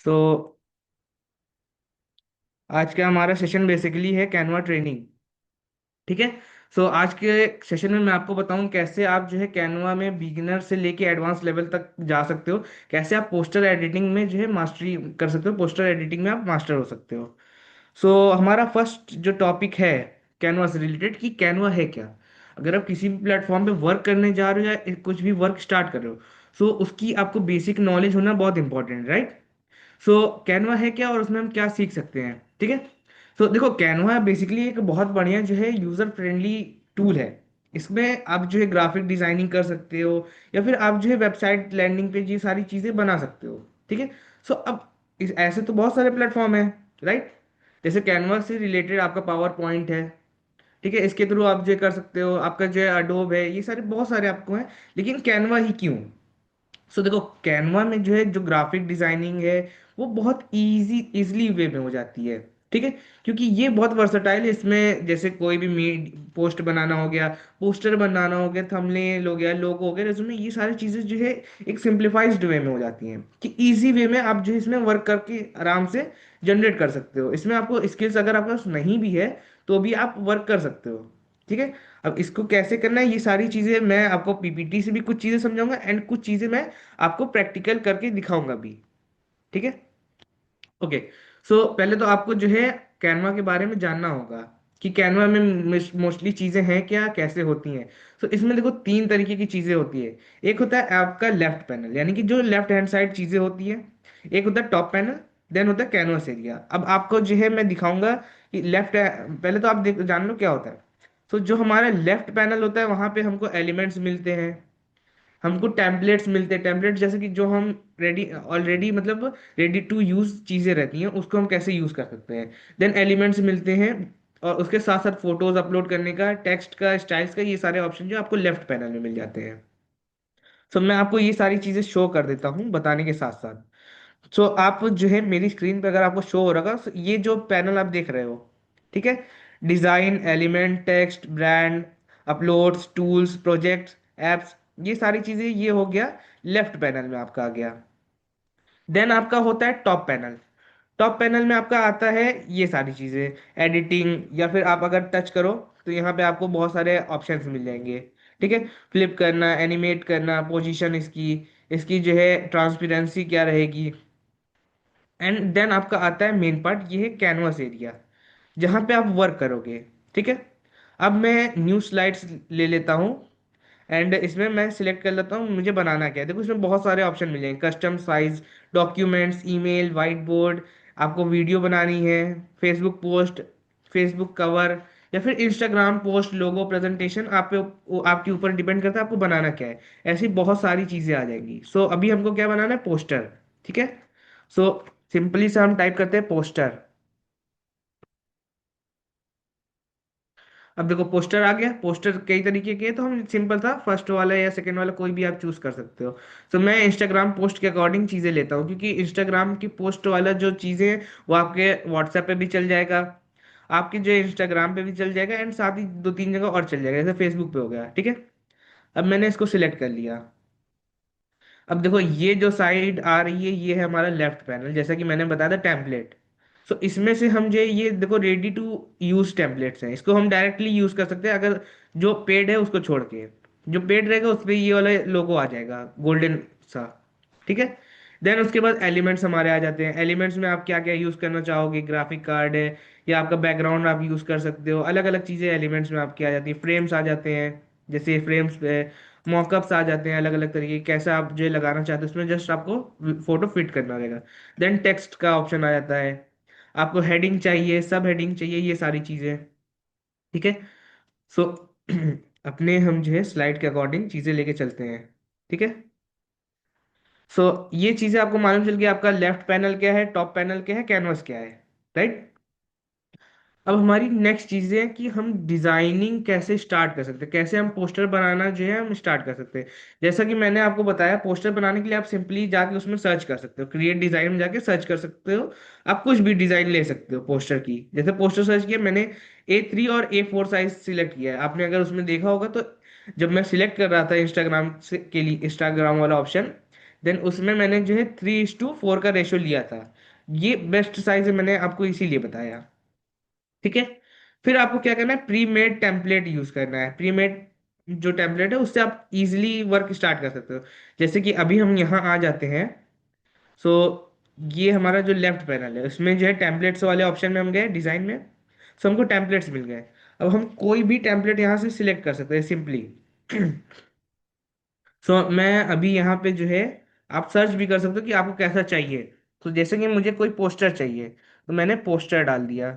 सो आज का हमारा सेशन बेसिकली है कैनवा ट्रेनिंग। ठीक है। आज के सेशन में मैं आपको बताऊं कैसे आप जो है कैनवा में बिगिनर से लेके एडवांस लेवल तक जा सकते हो। कैसे आप पोस्टर एडिटिंग में जो है मास्टरी कर सकते हो, पोस्टर एडिटिंग में आप मास्टर हो सकते हो। हमारा फर्स्ट जो टॉपिक है कैनवा से रिलेटेड कि कैनवा है क्या। अगर आप किसी भी प्लेटफॉर्म पे वर्क करने जा रहे हो या कुछ भी वर्क स्टार्ट कर रहे हो, उसकी आपको बेसिक नॉलेज होना बहुत इंपॉर्टेंट है, राइट। कैनवा है क्या और उसमें हम क्या सीख सकते हैं, ठीक है। देखो, कैनवा बेसिकली एक बहुत बढ़िया जो है यूजर फ्रेंडली टूल है। इसमें आप जो है ग्राफिक डिजाइनिंग कर सकते हो, या फिर आप जो है वेबसाइट लैंडिंग पेज ये सारी चीजें बना सकते हो, ठीक है। अब ऐसे तो बहुत सारे प्लेटफॉर्म है, राइट। जैसे कैनवा से रिलेटेड आपका पावर पॉइंट है, ठीक है। इसके थ्रू आप जो कर सकते हो, आपका जो है अडोब है, ये सारे बहुत सारे आपको हैं। लेकिन कैनवा ही क्यों? देखो, कैनवा में जो है जो ग्राफिक डिजाइनिंग है वो बहुत इजीली वे में हो जाती है, ठीक है। क्योंकि ये बहुत वर्सटाइल है। इसमें जैसे कोई भी पोस्ट बनाना हो गया, पोस्टर बनाना हो गया, थंबनेल हो गया, लोगो हो गया, रेज्यूमे, ये सारी चीजें जो है एक सिंप्लीफाइज्ड वे में हो जाती हैं कि इजी वे में आप जो है इसमें वर्क करके आराम से जनरेट कर सकते हो। इसमें आपको स्किल्स अगर आपके पास नहीं भी है तो भी आप वर्क कर सकते हो, ठीक है। अब इसको कैसे करना है, ये सारी चीजें मैं आपको पीपीटी से भी कुछ चीजें समझाऊंगा एंड कुछ चीजें मैं आपको प्रैक्टिकल करके दिखाऊंगा भी, ठीक है। ओके। पहले तो आपको जो है कैनवा के बारे में जानना होगा कि कैनवा में मोस्टली चीजें हैं क्या, कैसे होती हैं। इसमें देखो तीन तरीके की चीजें होती है। एक होता है आपका लेफ्ट पैनल, यानी कि जो लेफ्ट हैंड साइड चीजें होती है। एक होता है टॉप पैनल, देन होता है कैनवास एरिया। अब आपको जो है मैं दिखाऊंगा कि पहले तो आप जान लो क्या होता है। जो हमारा लेफ्ट पैनल होता है वहां पे हमको एलिमेंट्स मिलते हैं, हमको टेम्पलेट्स मिलते हैं। टेम्पलेट जैसे कि जो हम रेडी ऑलरेडी मतलब रेडी टू यूज चीजें रहती हैं, उसको हम कैसे यूज कर सकते हैं। देन एलिमेंट्स मिलते हैं, और उसके साथ साथ फोटोज अपलोड करने का, टेक्स्ट का, स्टाइल्स का, ये सारे ऑप्शन जो आपको लेफ्ट पैनल में मिल जाते हैं। मैं आपको ये सारी चीजें शो कर देता हूँ बताने के साथ साथ। आप जो है मेरी स्क्रीन पे अगर आपको शो हो रहा है, ये जो पैनल आप देख रहे हो, ठीक है। Design, element, text, brand, uploads, tools, projects, apps, ये सारी चीजें ये हो गया लेफ्ट पैनल में आपका आ गया। देन आपका होता है टॉप पैनल। टॉप पैनल में आपका आता है ये सारी चीजें, एडिटिंग, या फिर आप अगर टच करो तो यहाँ पे आपको बहुत सारे ऑप्शंस मिल जाएंगे, ठीक है। फ्लिप करना, एनिमेट करना, पोजीशन इसकी, इसकी जो है ट्रांसपेरेंसी क्या रहेगी। एंड देन आपका आता है मेन पार्ट, ये है कैनवस एरिया, जहाँ पे आप वर्क करोगे, ठीक है। अब मैं न्यू स्लाइड्स ले लेता हूँ, एंड इसमें मैं सिलेक्ट कर लेता हूँ मुझे बनाना क्या है। देखो, इसमें बहुत सारे ऑप्शन मिलेंगे, custom size, documents, email, white board, आपको वीडियो बनानी है, फेसबुक पोस्ट, फेसबुक कवर, या फिर इंस्टाग्राम पोस्ट, लोगो, प्रेजेंटेशन, आप पे आपके ऊपर डिपेंड करता है आपको बनाना क्या है। ऐसी बहुत सारी चीजें आ जाएंगी। अभी हमको क्या बनाना है, पोस्टर, ठीक है। सो सिंपली से हम टाइप करते हैं पोस्टर। अब देखो पोस्टर आ गया। पोस्टर कई तरीके के हैं, तो हम सिंपल था फर्स्ट वाला या सेकंड वाला कोई भी आप चूज कर सकते हो। मैं इंस्टाग्राम पोस्ट के अकॉर्डिंग चीजें लेता हूँ, क्योंकि इंस्टाग्राम की पोस्ट वाला जो चीजें हैं वो आपके व्हाट्सएप पे भी चल जाएगा, आपके जो इंस्टाग्राम पे भी चल जाएगा, एंड साथ ही दो तीन जगह और चल जाएगा, जैसे फेसबुक पे हो गया, ठीक है। अब मैंने इसको सिलेक्ट कर लिया। अब देखो ये जो साइड आ रही है ये है हमारा लेफ्ट पैनल, जैसा कि मैंने बताया था टेम्पलेट। इसमें से हम जो ये देखो रेडी टू यूज टेम्पलेट्स हैं, इसको हम डायरेक्टली यूज कर सकते हैं। अगर जो पेड है उसको छोड़ के, जो पेड रहेगा उस पर ये वाला लोगो आ जाएगा गोल्डन सा, ठीक है। देन उसके बाद एलिमेंट्स हमारे आ जाते हैं। एलिमेंट्स में आप क्या क्या यूज करना चाहोगे, ग्राफिक कार्ड है या आपका बैकग्राउंड आप यूज कर सकते हो, अलग अलग चीजें एलिमेंट्स में आपकी आ जाती है। फ्रेम्स आ जाते हैं, जैसे फ्रेम्स मॉकअप्स आ जाते हैं, अलग अलग तरीके के, कैसा आप जो लगाना चाहते हो उसमें जस्ट आपको फोटो फिट करना रहेगा। देन टेक्स्ट का ऑप्शन आ जाता है, आपको हेडिंग चाहिए, सब हेडिंग चाहिए, ये सारी चीजें, ठीक है। सो अपने हम जो है स्लाइड के अकॉर्डिंग चीजें लेके चलते हैं, ठीक है। ये चीजें आपको मालूम चल गई, आपका लेफ्ट पैनल क्या है, टॉप पैनल क्या है, कैनवस क्या है, राइट। अब हमारी नेक्स्ट चीज है कि हम डिजाइनिंग कैसे स्टार्ट कर सकते हैं, कैसे हम पोस्टर बनाना जो है हम स्टार्ट कर सकते हैं। जैसा कि मैंने आपको बताया, पोस्टर बनाने के लिए आप सिंपली जाके उसमें सर्च कर सकते हो, क्रिएट डिजाइन में जाके सर्च कर सकते हो। आप कुछ भी डिजाइन ले सकते हो पोस्टर की। जैसे पोस्टर सर्च किया मैंने, A3 और A4 साइज सिलेक्ट किया है। आपने अगर उसमें देखा होगा तो जब मैं सिलेक्ट कर रहा था इंस्टाग्राम से के लिए, इंस्टाग्राम वाला ऑप्शन, देन उसमें मैंने जो है 3:4 का रेशो लिया था। ये बेस्ट साइज है, मैंने आपको इसीलिए बताया। ठीक है। फिर आपको क्या करना है, प्री मेड टेम्पलेट यूज करना है। प्री मेड जो टेम्पलेट है उससे आप इजिली वर्क स्टार्ट कर सकते हो। जैसे कि अभी हम यहाँ आ जाते हैं। सो ये हमारा जो लेफ्ट पैनल है उसमें जो है टेम्पलेट्स वाले ऑप्शन में हम गए, डिजाइन में। सो हमको टेम्पलेट्स मिल गए। अब हम कोई भी टेम्पलेट यहाँ से सिलेक्ट कर सकते हैं सिंपली। सो मैं अभी यहाँ पे जो है, आप सर्च भी कर सकते हो कि आपको कैसा चाहिए। तो जैसे कि मुझे कोई पोस्टर चाहिए, तो मैंने पोस्टर डाल दिया।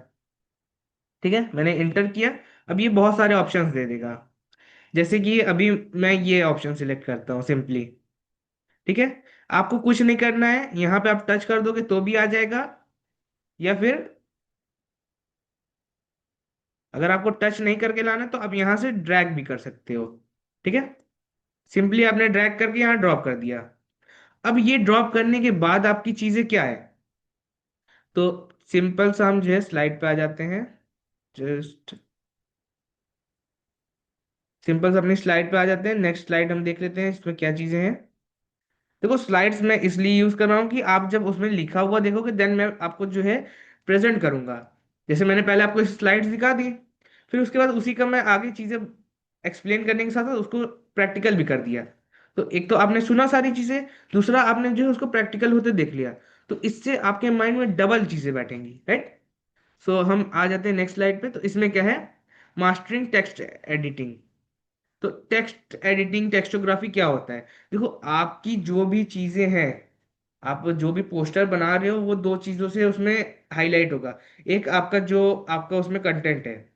ठीक है, मैंने इंटर किया। अब ये बहुत सारे ऑप्शंस दे देगा। जैसे कि अभी मैं ये ऑप्शन सिलेक्ट करता हूँ सिंपली। ठीक है। आपको कुछ नहीं करना है, यहाँ पे आप टच कर दोगे तो भी आ जाएगा, या फिर अगर आपको टच नहीं करके लाना है तो आप यहाँ से ड्रैग भी कर सकते हो। ठीक है। सिंपली आपने ड्रैग करके यहाँ ड्रॉप कर दिया। अब ये ड्रॉप करने के बाद आपकी चीजें क्या है, तो सिंपल सा हम जो है स्लाइड पे आ जाते हैं। जस्ट सिंपल सा अपनी स्लाइड पे आ जाते हैं। नेक्स्ट स्लाइड हम देख लेते हैं इसमें क्या चीजें हैं। देखो स्लाइड्स मैं इसलिए यूज कर रहा हूँ कि आप जब उसमें लिखा हुआ देखोगे देन मैं आपको जो है प्रेजेंट करूंगा। जैसे मैंने पहले आपको स्लाइड्स दिखा दी, फिर उसके बाद उसी का मैं आगे चीजें एक्सप्लेन करने के साथ साथ उसको प्रैक्टिकल भी कर दिया। तो एक तो आपने सुना सारी चीजें, दूसरा आपने जो है उसको प्रैक्टिकल होते देख लिया। तो इससे आपके माइंड में डबल चीजें बैठेंगी, राइट। सो हम आ जाते हैं नेक्स्ट स्लाइड पे। तो इसमें क्या है, मास्टरिंग टेक्स्ट एडिटिंग। तो टेक्स्ट एडिटिंग, टेक्स्टोग्राफी क्या होता है। देखो आपकी जो भी चीजें हैं, आप जो भी पोस्टर बना रहे हो वो दो चीजों से उसमें हाईलाइट होगा। एक आपका जो आपका उसमें कंटेंट है।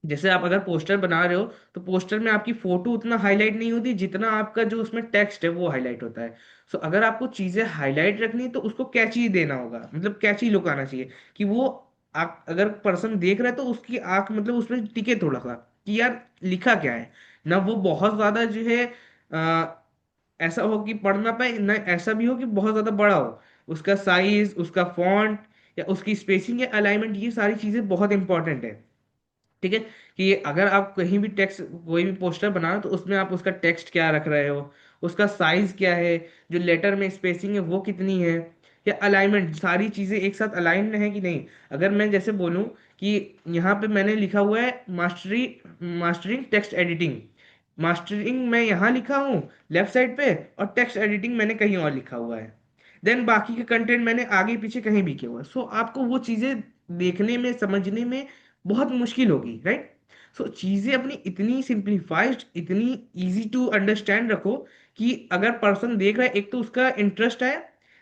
जैसे आप अगर पोस्टर बना रहे हो तो पोस्टर में आपकी फोटो उतना हाईलाइट नहीं होती जितना आपका जो उसमें टेक्स्ट है वो हाईलाइट होता है। सो अगर आपको चीजें हाईलाइट रखनी है तो उसको कैची देना होगा, मतलब कैची लुक आना चाहिए कि वो अगर पर्सन देख रहा है तो उसकी आंख मतलब उसमें टिके थोड़ा सा कि यार लिखा क्या है। ना वो बहुत ज्यादा जो है ऐसा हो कि पढ़ ना पाए, ना ऐसा भी हो कि बहुत ज्यादा बड़ा हो। उसका साइज, उसका फॉन्ट, या उसकी स्पेसिंग या अलाइनमेंट, ये सारी चीजें बहुत इंपॉर्टेंट है। ठीक है। कि अगर आप कहीं भी टेक्स्ट, कोई भी पोस्टर बना रहे हो तो उसमें आप उसका टेक्स्ट क्या रख रहे हो, उसका साइज क्या है, जो लेटर में स्पेसिंग है वो कितनी है, या अलाइनमेंट, सारी चीजें एक साथ अलाइन है कि नहीं। अगर मैं जैसे बोलूं कि यहाँ पे मैंने लिखा हुआ है मास्टरिंग टेक्स्ट एडिटिंग। मास्टरिंग मैं यहाँ लिखा हूँ लेफ्ट साइड पे, और टेक्स्ट एडिटिंग मैंने कहीं और लिखा हुआ है। देन बाकी के कंटेंट मैंने आगे पीछे कहीं भी किया हुआ है। सो आपको वो चीजें देखने में, समझने में बहुत मुश्किल होगी, राइट। सो चीजें अपनी इतनी सिंप्लीफाइड, इतनी इजी टू अंडरस्टैंड रखो कि अगर पर्सन देख रहा है, एक तो उसका इंटरेस्ट है,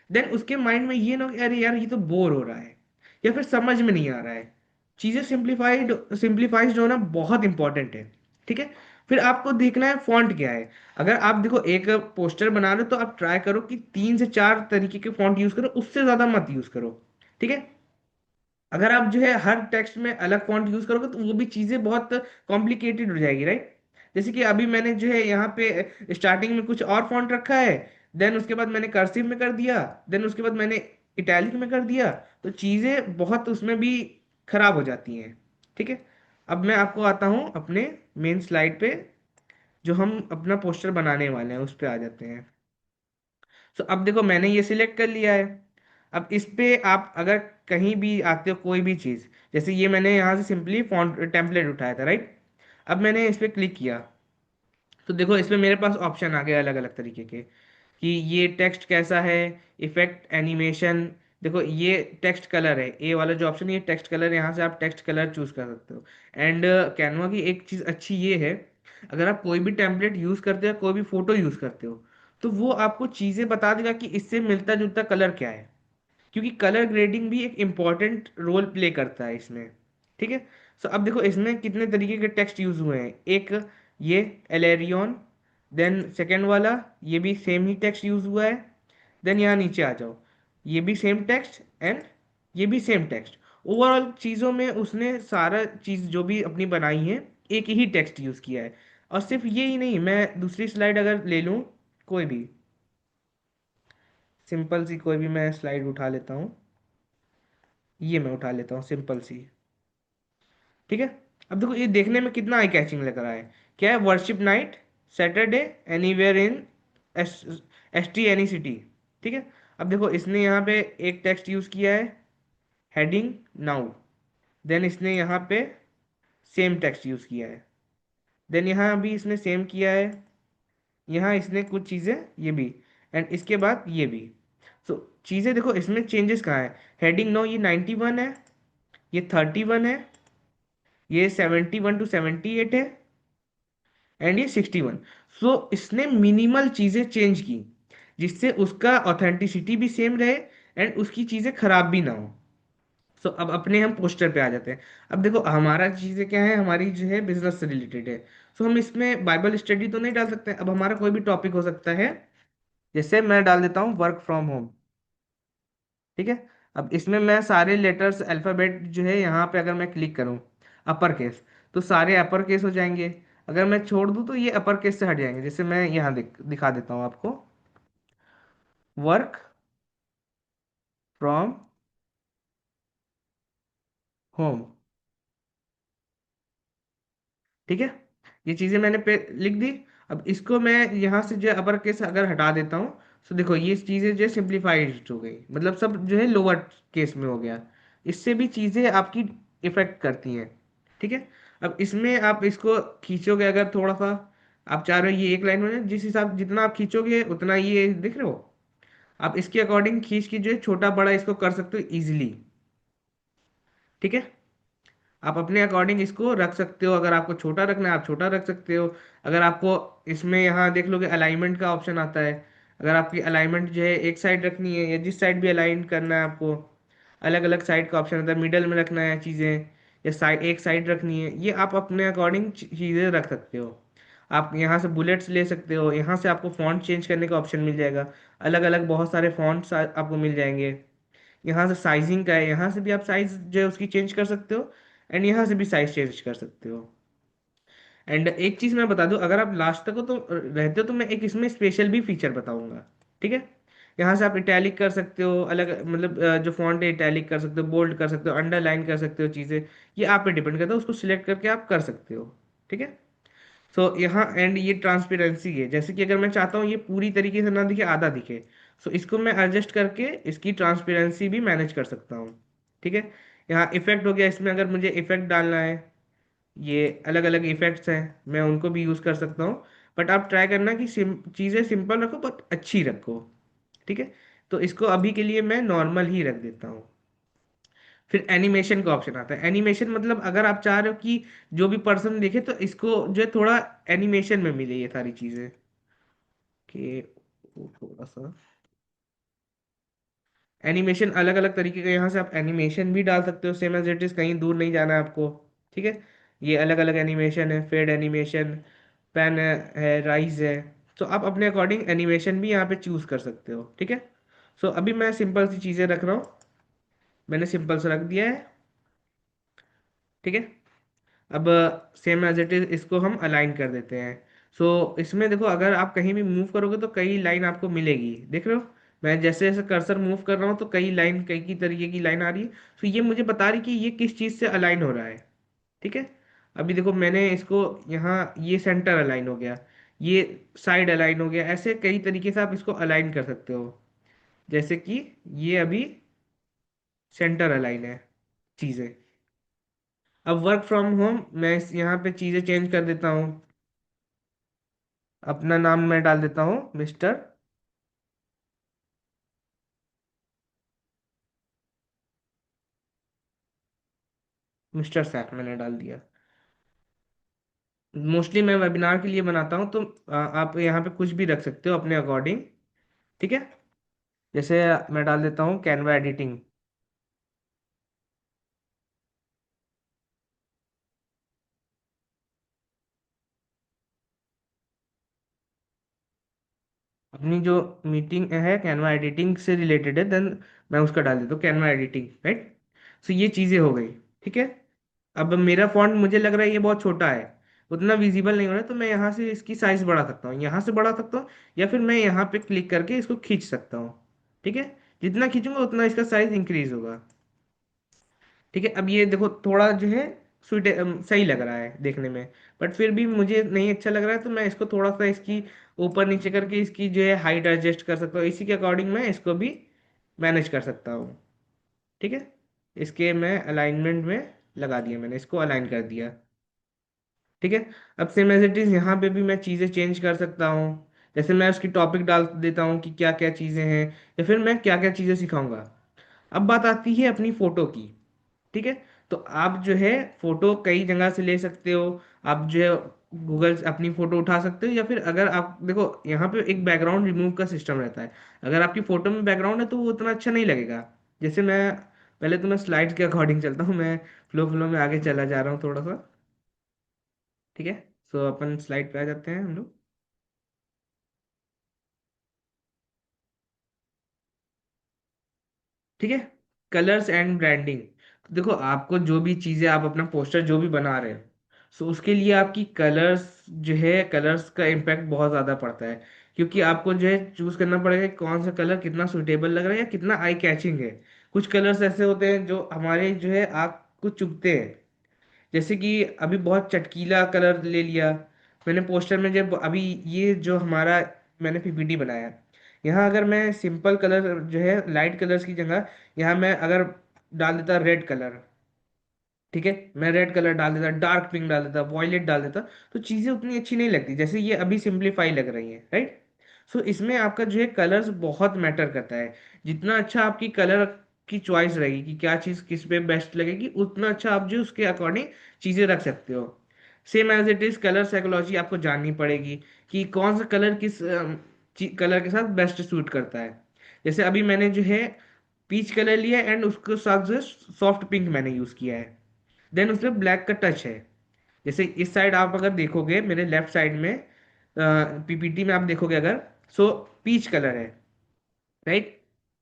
देन उसके माइंड में ये ना हो कि अरे यार ये तो बोर हो रहा है, या फिर समझ में नहीं आ रहा है। चीजें सिंप्लीफाइड होना बहुत इंपॉर्टेंट है। ठीक है। फिर आपको देखना है फॉन्ट क्या है। अगर आप देखो एक पोस्टर बना रहे हो तो आप ट्राई करो कि 3 से 4 तरीके के फॉन्ट यूज करो, उससे ज्यादा मत यूज करो। ठीक है। अगर आप जो है हर टेक्स्ट में अलग फॉन्ट यूज करोगे तो वो भी चीजें बहुत कॉम्प्लिकेटेड हो जाएगी, राइट। जैसे कि अभी मैंने जो है यहाँ पे स्टार्टिंग में कुछ और फॉन्ट रखा है, देन उसके बाद मैंने कर्सिव में कर दिया, देन उसके बाद मैंने इटैलिक में कर दिया। तो चीजें बहुत उसमें भी खराब हो जाती हैं। ठीक है। अब मैं आपको आता हूँ अपने मेन स्लाइड पे, जो हम अपना पोस्टर बनाने वाले हैं उस पे आ जाते हैं। तो अब देखो मैंने ये सिलेक्ट कर लिया है। अब इस पे आप अगर कहीं भी आते हो कोई भी चीज़, जैसे ये मैंने यहाँ से सिंपली फॉन्ट टेम्पलेट उठाया था, राइट। अब मैंने इस पे क्लिक किया तो देखो इसमें मेरे पास ऑप्शन आ गए अलग अलग तरीके के कि ये टेक्स्ट कैसा है, इफेक्ट, एनिमेशन। देखो ये टेक्स्ट कलर है, ए वाला जो ऑप्शन है ये टेक्स्ट कलर है, यहाँ से आप टेक्स्ट कलर चूज कर सकते हो। एंड कैनवा की एक चीज़ अच्छी ये है, अगर आप कोई भी टेम्पलेट यूज करते हो, कोई भी फोटो यूज करते हो, तो वो आपको चीज़ें बता देगा कि इससे मिलता जुलता कलर क्या है। क्योंकि कलर ग्रेडिंग भी एक इम्पॉर्टेंट रोल प्ले करता है इसमें। ठीक है। सो अब देखो इसमें कितने तरीके के टेक्स्ट यूज हुए हैं। एक ये एलेरियन, देन सेकेंड वाला ये भी सेम ही टेक्स्ट यूज हुआ है। देन यहाँ नीचे आ जाओ, ये भी सेम टेक्स्ट, एंड ये भी सेम टेक्स्ट। ओवरऑल चीज़ों में उसने सारा चीज़ जो भी अपनी बनाई है एक ही टेक्स्ट यूज किया है। और सिर्फ ये ही नहीं, मैं दूसरी स्लाइड अगर ले लूँ, कोई भी सिंपल सी कोई भी मैं स्लाइड उठा लेता हूँ। ये मैं उठा लेता हूँ सिंपल सी। ठीक है। अब देखो ये देखने में कितना आई कैचिंग लग रहा है। क्या है, worship night, Saturday, anywhere in STNECT। ठीक है। अब देखो इसने यहाँ पे एक टेक्स्ट यूज किया है, हेडिंग नाउ। देन इसने यहाँ पे सेम टेक्स्ट यूज किया है। देन यहाँ भी इसने सेम किया है, यहाँ इसने कुछ चीज़ें ये भी, एंड इसके बाद ये भी। सो चीज़ें देखो इसमें चेंजेस कहाँ है। हेडिंग नो ये 91 है, ये 31 है, ये 71 to 78 है, एंड ये 61। सो इसने मिनिमल चीज़ें चेंज की, जिससे उसका ऑथेंटिसिटी भी सेम रहे एंड उसकी चीज़ें खराब भी ना हो। सो अब अपने हम पोस्टर पे आ जाते हैं। अब देखो हमारा चीज़ें क्या है, हमारी जो है बिजनेस से रिलेटेड है। सो हम इसमें बाइबल स्टडी तो नहीं डाल सकते, अब हमारा कोई भी टॉपिक हो सकता है। जैसे मैं डाल देता हूँ वर्क फ्रॉम होम। ठीक है। अब इसमें मैं सारे लेटर्स अल्फ़ाबेट जो है यहाँ पे अगर मैं क्लिक करूँ अपर केस, तो सारे अपर केस हो जाएंगे। अगर मैं छोड़ दूँ तो ये अपर केस से हट जाएंगे। जैसे मैं यहाँ दिखा देता हूँ आपको, वर्क फ्रॉम होम। ठीक है। ये चीज़ें मैंने पे लिख दी। अब इसको मैं यहाँ से जो अपर केस अगर हटा देता हूँ, तो देखो ये चीज़ें जो सिंप्लीफाइड हो गई, मतलब सब जो है लोअर केस में हो गया। इससे भी चीज़ें आपकी इफेक्ट करती हैं। ठीक है। अब इसमें आप इसको खींचोगे अगर थोड़ा सा, आप चाह रहे हो ये एक लाइन हो जाए, जिस हिसाब जितना आप खींचोगे उतना ये दिख रहे हो, आप इसके अकॉर्डिंग खींच के जो है छोटा बड़ा इसको कर सकते हो इजीली। ठीक है। आप अपने अकॉर्डिंग इसको रख सकते हो, अगर आपको छोटा रखना है आप छोटा रख सकते हो। अगर आपको इसमें यहाँ देख लोगे अलाइनमेंट का ऑप्शन आता है, अगर आपकी अलाइनमेंट जो है एक साइड रखनी है या जिस साइड भी अलाइन करना है आपको, अलग अलग साइड का ऑप्शन आता है, मिडल में रखना है चीज़ें या साइड एक साइड रखनी है, ये आप अपने अकॉर्डिंग चीज़ें रख सकते हो। आप यहाँ से बुलेट्स ले सकते हो, यहाँ से आपको फॉन्ट चेंज करने का ऑप्शन मिल जाएगा, अलग अलग बहुत सारे फॉन्ट्स आपको मिल जाएंगे। यहाँ से साइजिंग का है, यहाँ से भी आप साइज जो है उसकी चेंज कर सकते हो, एंड यहाँ से भी साइज चेंज कर सकते हो। एंड एक चीज़ मैं बता दूं, अगर आप लास्ट तक हो तो रहते हो तो मैं एक इसमें स्पेशल भी फीचर बताऊंगा। ठीक है। यहाँ से आप इटैलिक कर सकते हो, अलग मतलब जो फॉन्ट है इटैलिक कर सकते हो, बोल्ड कर सकते हो, अंडरलाइन कर सकते हो चीज़ें। ये आप पे डिपेंड करता है, उसको सिलेक्ट करके आप कर सकते हो। ठीक है। सो यहाँ एंड ये ट्रांसपेरेंसी है, जैसे कि अगर मैं चाहता हूँ ये पूरी तरीके से ना दिखे, आधा दिखे, सो इसको मैं एडजस्ट करके इसकी ट्रांसपेरेंसी भी मैनेज कर सकता हूँ। ठीक है। यहाँ इफेक्ट हो गया, इसमें अगर मुझे इफेक्ट डालना है, ये अलग अलग इफेक्ट्स हैं, मैं उनको भी यूज़ कर सकता हूँ। बट आप ट्राई करना कि चीज़ें सिंपल रखो बट अच्छी रखो। ठीक है। तो इसको अभी के लिए मैं नॉर्मल ही रख देता हूँ। फिर एनिमेशन का ऑप्शन आता है। एनिमेशन मतलब अगर आप चाह रहे हो कि जो भी पर्सन देखे तो इसको जो है थोड़ा एनिमेशन में मिले ये सारी चीजें, कि वो थोड़ा सा एनिमेशन अलग अलग तरीके का, यहाँ से आप एनिमेशन भी डाल सकते हो सेम एज इट इज, कहीं दूर नहीं जाना है आपको। ठीक है। ये अलग अलग एनिमेशन है, फेड एनिमेशन, पेन है, राइज है। तो आप अपने अकॉर्डिंग एनिमेशन भी यहाँ पे चूज कर सकते हो। ठीक है। सो अभी मैं सिंपल सी चीजें रख रहा हूँ, मैंने सिंपल से रख दिया है। ठीक है। अब सेम एज इट इज इसको हम अलाइन कर देते हैं। सो इसमें देखो अगर आप कहीं भी मूव करोगे तो कई लाइन आपको मिलेगी, देख रहे हो। मैं जैसे जैसे कर्सर मूव कर रहा हूँ तो कई लाइन, कई की तरीके की लाइन आ रही है। तो ये मुझे बता रही कि ये किस चीज़ से अलाइन हो रहा है। ठीक है। अभी देखो मैंने इसको यहाँ ये सेंटर अलाइन हो गया, ये साइड अलाइन हो गया, ऐसे कई तरीके से आप इसको अलाइन कर सकते हो। जैसे कि ये अभी सेंटर अलाइन है चीज़ें। अब वर्क फ्रॉम होम मैं यहाँ पे चीज़ें चेंज कर देता हूँ। अपना नाम मैं डाल देता हूँ मिस्टर, मिस्टर सैफ मैंने डाल दिया। मोस्टली मैं वेबिनार के लिए बनाता हूँ, तो आप यहाँ पे कुछ भी रख सकते हो अपने अकॉर्डिंग। ठीक है। जैसे मैं डाल देता हूँ कैनवा एडिटिंग। अपनी जो मीटिंग है कैनवा एडिटिंग से रिलेटेड है, देन मैं उसका डाल देता हूँ कैनवा एडिटिंग, राइट। सो ये चीज़ें हो गई। ठीक है। अब मेरा फॉन्ट मुझे लग रहा है ये बहुत छोटा है, उतना विजिबल नहीं हो रहा है, तो मैं यहाँ से इसकी साइज बढ़ा सकता हूँ, यहाँ से बढ़ा सकता हूँ, या फिर मैं यहाँ पे क्लिक करके इसको खींच सकता हूँ। ठीक है। जितना खींचूंगा उतना इसका साइज इंक्रीज होगा। ठीक है। अब ये देखो थोड़ा जो है सही लग रहा है देखने में। बट फिर भी मुझे नहीं अच्छा लग रहा है, तो मैं इसको थोड़ा सा इसकी ऊपर नीचे करके इसकी जो है हाइट एडजस्ट कर सकता हूँ, इसी के अकॉर्डिंग मैं इसको भी मैनेज कर सकता हूँ। ठीक है, इसके मैं अलाइनमेंट में लगा दिया, मैंने इसको अलाइन कर दिया। ठीक है, अब सेम एज इट इज यहाँ पे भी मैं चीज़ें चेंज कर सकता हूँ। जैसे मैं उसकी टॉपिक डाल देता हूँ कि क्या क्या चीज़ें हैं, या फिर मैं क्या क्या चीज़ें सिखाऊंगा। अब बात आती है अपनी फोटो की। ठीक है, तो आप जो है फोटो कई जगह से ले सकते हो। आप जो है गूगल से अपनी फोटो उठा सकते हो, या फिर अगर आप देखो यहाँ पे एक बैकग्राउंड रिमूव का सिस्टम रहता है। अगर आपकी फोटो में बैकग्राउंड है तो वो उतना अच्छा नहीं लगेगा। जैसे मैं पहले तो मैं स्लाइड्स के अकॉर्डिंग चलता हूँ, मैं फ्लो फ्लो में आगे चला जा रहा हूँ थोड़ा सा। ठीक है, सो अपन स्लाइड पे आ जाते हैं हम लोग। ठीक है, कलर्स एंड ब्रांडिंग। तो देखो आपको जो भी चीज़ें आप अपना पोस्टर जो भी बना रहे हो, सो उसके लिए आपकी कलर्स जो है, कलर्स का इम्पैक्ट बहुत ज़्यादा पड़ता है। क्योंकि आपको जो है चूज करना पड़ेगा कि कौन सा कलर कितना सुटेबल लग रहा है या कितना आई कैचिंग है। कुछ कलर्स ऐसे होते हैं जो हमारे जो है आँख को चुभते हैं। जैसे कि अभी बहुत चटकीला कलर ले लिया मैंने पोस्टर में, जब अभी ये जो हमारा मैंने पीपीटी बनाया, यहाँ अगर मैं सिंपल कलर जो है लाइट कलर्स की जगह यहाँ मैं अगर डाल देता रेड कलर, ठीक है, मैं रेड कलर डाल देता, डार्क पिंक डाल देता, वॉयलेट डाल देता, तो चीज़ें उतनी अच्छी नहीं लगती जैसे ये अभी सिंप्लीफाई लग रही हैं, राइट। सो इसमें आपका जो है कलर्स बहुत मैटर करता है। जितना अच्छा आपकी कलर की चॉइस रहेगी कि क्या चीज़ किस पे बेस्ट लगेगी, उतना अच्छा आप जो उसके अकॉर्डिंग चीज़ें रख सकते हो। Same as it is colour psychology आपको जाननी पड़ेगी कि कौन सा कलर किस कलर के साथ बेस्ट सूट करता है। जैसे अभी मैंने जो है पीच कलर लिया एंड उसके साथ जो सॉफ्ट पिंक मैंने यूज़ किया है। देन उसमें ब्लैक का टच है। जैसे इस साइड आप अगर देखोगे मेरे लेफ्ट साइड में पीपीटी में आप देखोगे अगर, सो पीच कलर है, राइट।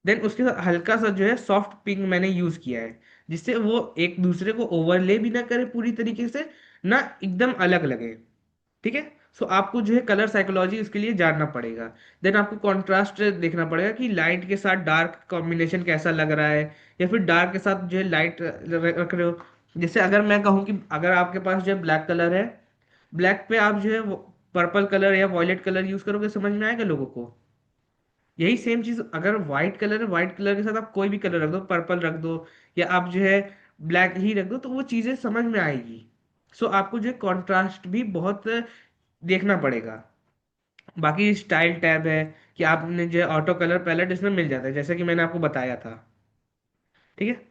देन उसके साथ हल्का सा जो है सॉफ्ट पिंक मैंने यूज किया है, जिससे वो एक दूसरे को ओवरले भी ना करे पूरी तरीके से, ना एकदम अलग लगे। ठीक है, सो आपको जो है कलर साइकोलॉजी उसके लिए जानना पड़ेगा। देन आपको कॉन्ट्रास्ट देखना पड़ेगा कि लाइट के साथ डार्क कॉम्बिनेशन कैसा लग रहा है, या फिर डार्क के साथ जो है लाइट रख रहे हो। जैसे अगर मैं कहूँ कि अगर आपके पास जो है ब्लैक कलर है, ब्लैक पे आप जो है पर्पल कलर या वॉयलेट कलर यूज करोगे, समझ में आएगा लोगों को। यही सेम चीज अगर व्हाइट कलर है, व्हाइट कलर के साथ आप कोई भी कलर रख दो, पर्पल रख दो, या आप जो है ब्लैक ही रख दो, तो वो चीजें समझ में आएगी। सो आपको जो है कॉन्ट्रास्ट भी बहुत देखना पड़ेगा। बाकी स्टाइल टैब है कि आपने जो है ऑटो कलर पैलेट इसमें मिल जाता है, जैसे कि मैंने आपको बताया था। ठीक है।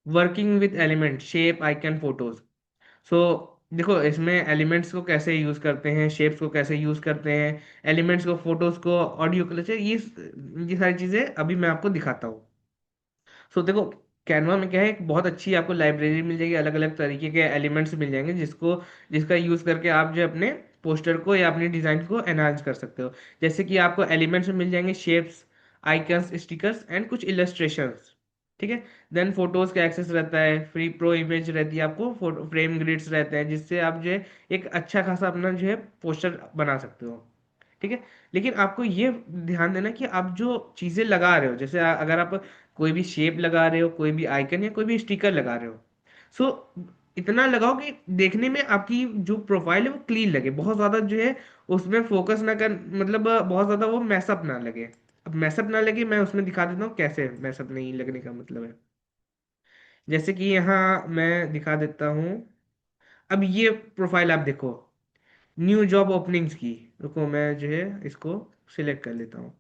Working with element shape icon photos. So देखो इसमें एलिमेंट्स को कैसे यूज करते हैं, शेप्स को कैसे यूज करते हैं, एलिमेंट्स को, फोटोज को, ऑडियो कलर, ये सारी चीजें अभी मैं आपको दिखाता हूँ। सो देखो कैनवा में क्या है, एक बहुत अच्छी आपको लाइब्रेरी मिल जाएगी, अलग अलग तरीके के एलिमेंट्स मिल जाएंगे जिसका यूज करके आप जो है अपने पोस्टर को या अपनी डिजाइन को एनहांस कर सकते हो। जैसे कि आपको एलिमेंट्स में मिल जाएंगे शेप्स, आइकन्स, स्टिकर्स एंड कुछ इलस्ट्रेशंस। ठीक है, देन फोटोज का एक्सेस रहता है, फ्री प्रो इमेज रहती है, आपको फोटो फ्रेम ग्रिड्स रहते हैं, जिससे आप जो है एक अच्छा खासा अपना जो है पोस्टर बना सकते हो। ठीक है, लेकिन आपको ये ध्यान देना कि आप जो चीजें लगा रहे हो, जैसे अगर आप कोई भी शेप लगा रहे हो, कोई भी आइकन या कोई भी स्टिकर लगा रहे हो, सो इतना लगाओ कि देखने में आपकी जो प्रोफाइल है वो क्लीन लगे, बहुत ज्यादा जो है उसमें फोकस ना कर, मतलब बहुत ज्यादा वो मैसअप ना लगे। अब मैसअप ना लगे, मैं उसमें दिखा देता हूँ कैसे मैसअप नहीं लगने का मतलब है। जैसे कि यहाँ मैं दिखा देता हूँ। अब ये प्रोफाइल आप देखो, न्यू जॉब ओपनिंग्स की। रुको मैं जो है इसको सिलेक्ट कर लेता हूँ।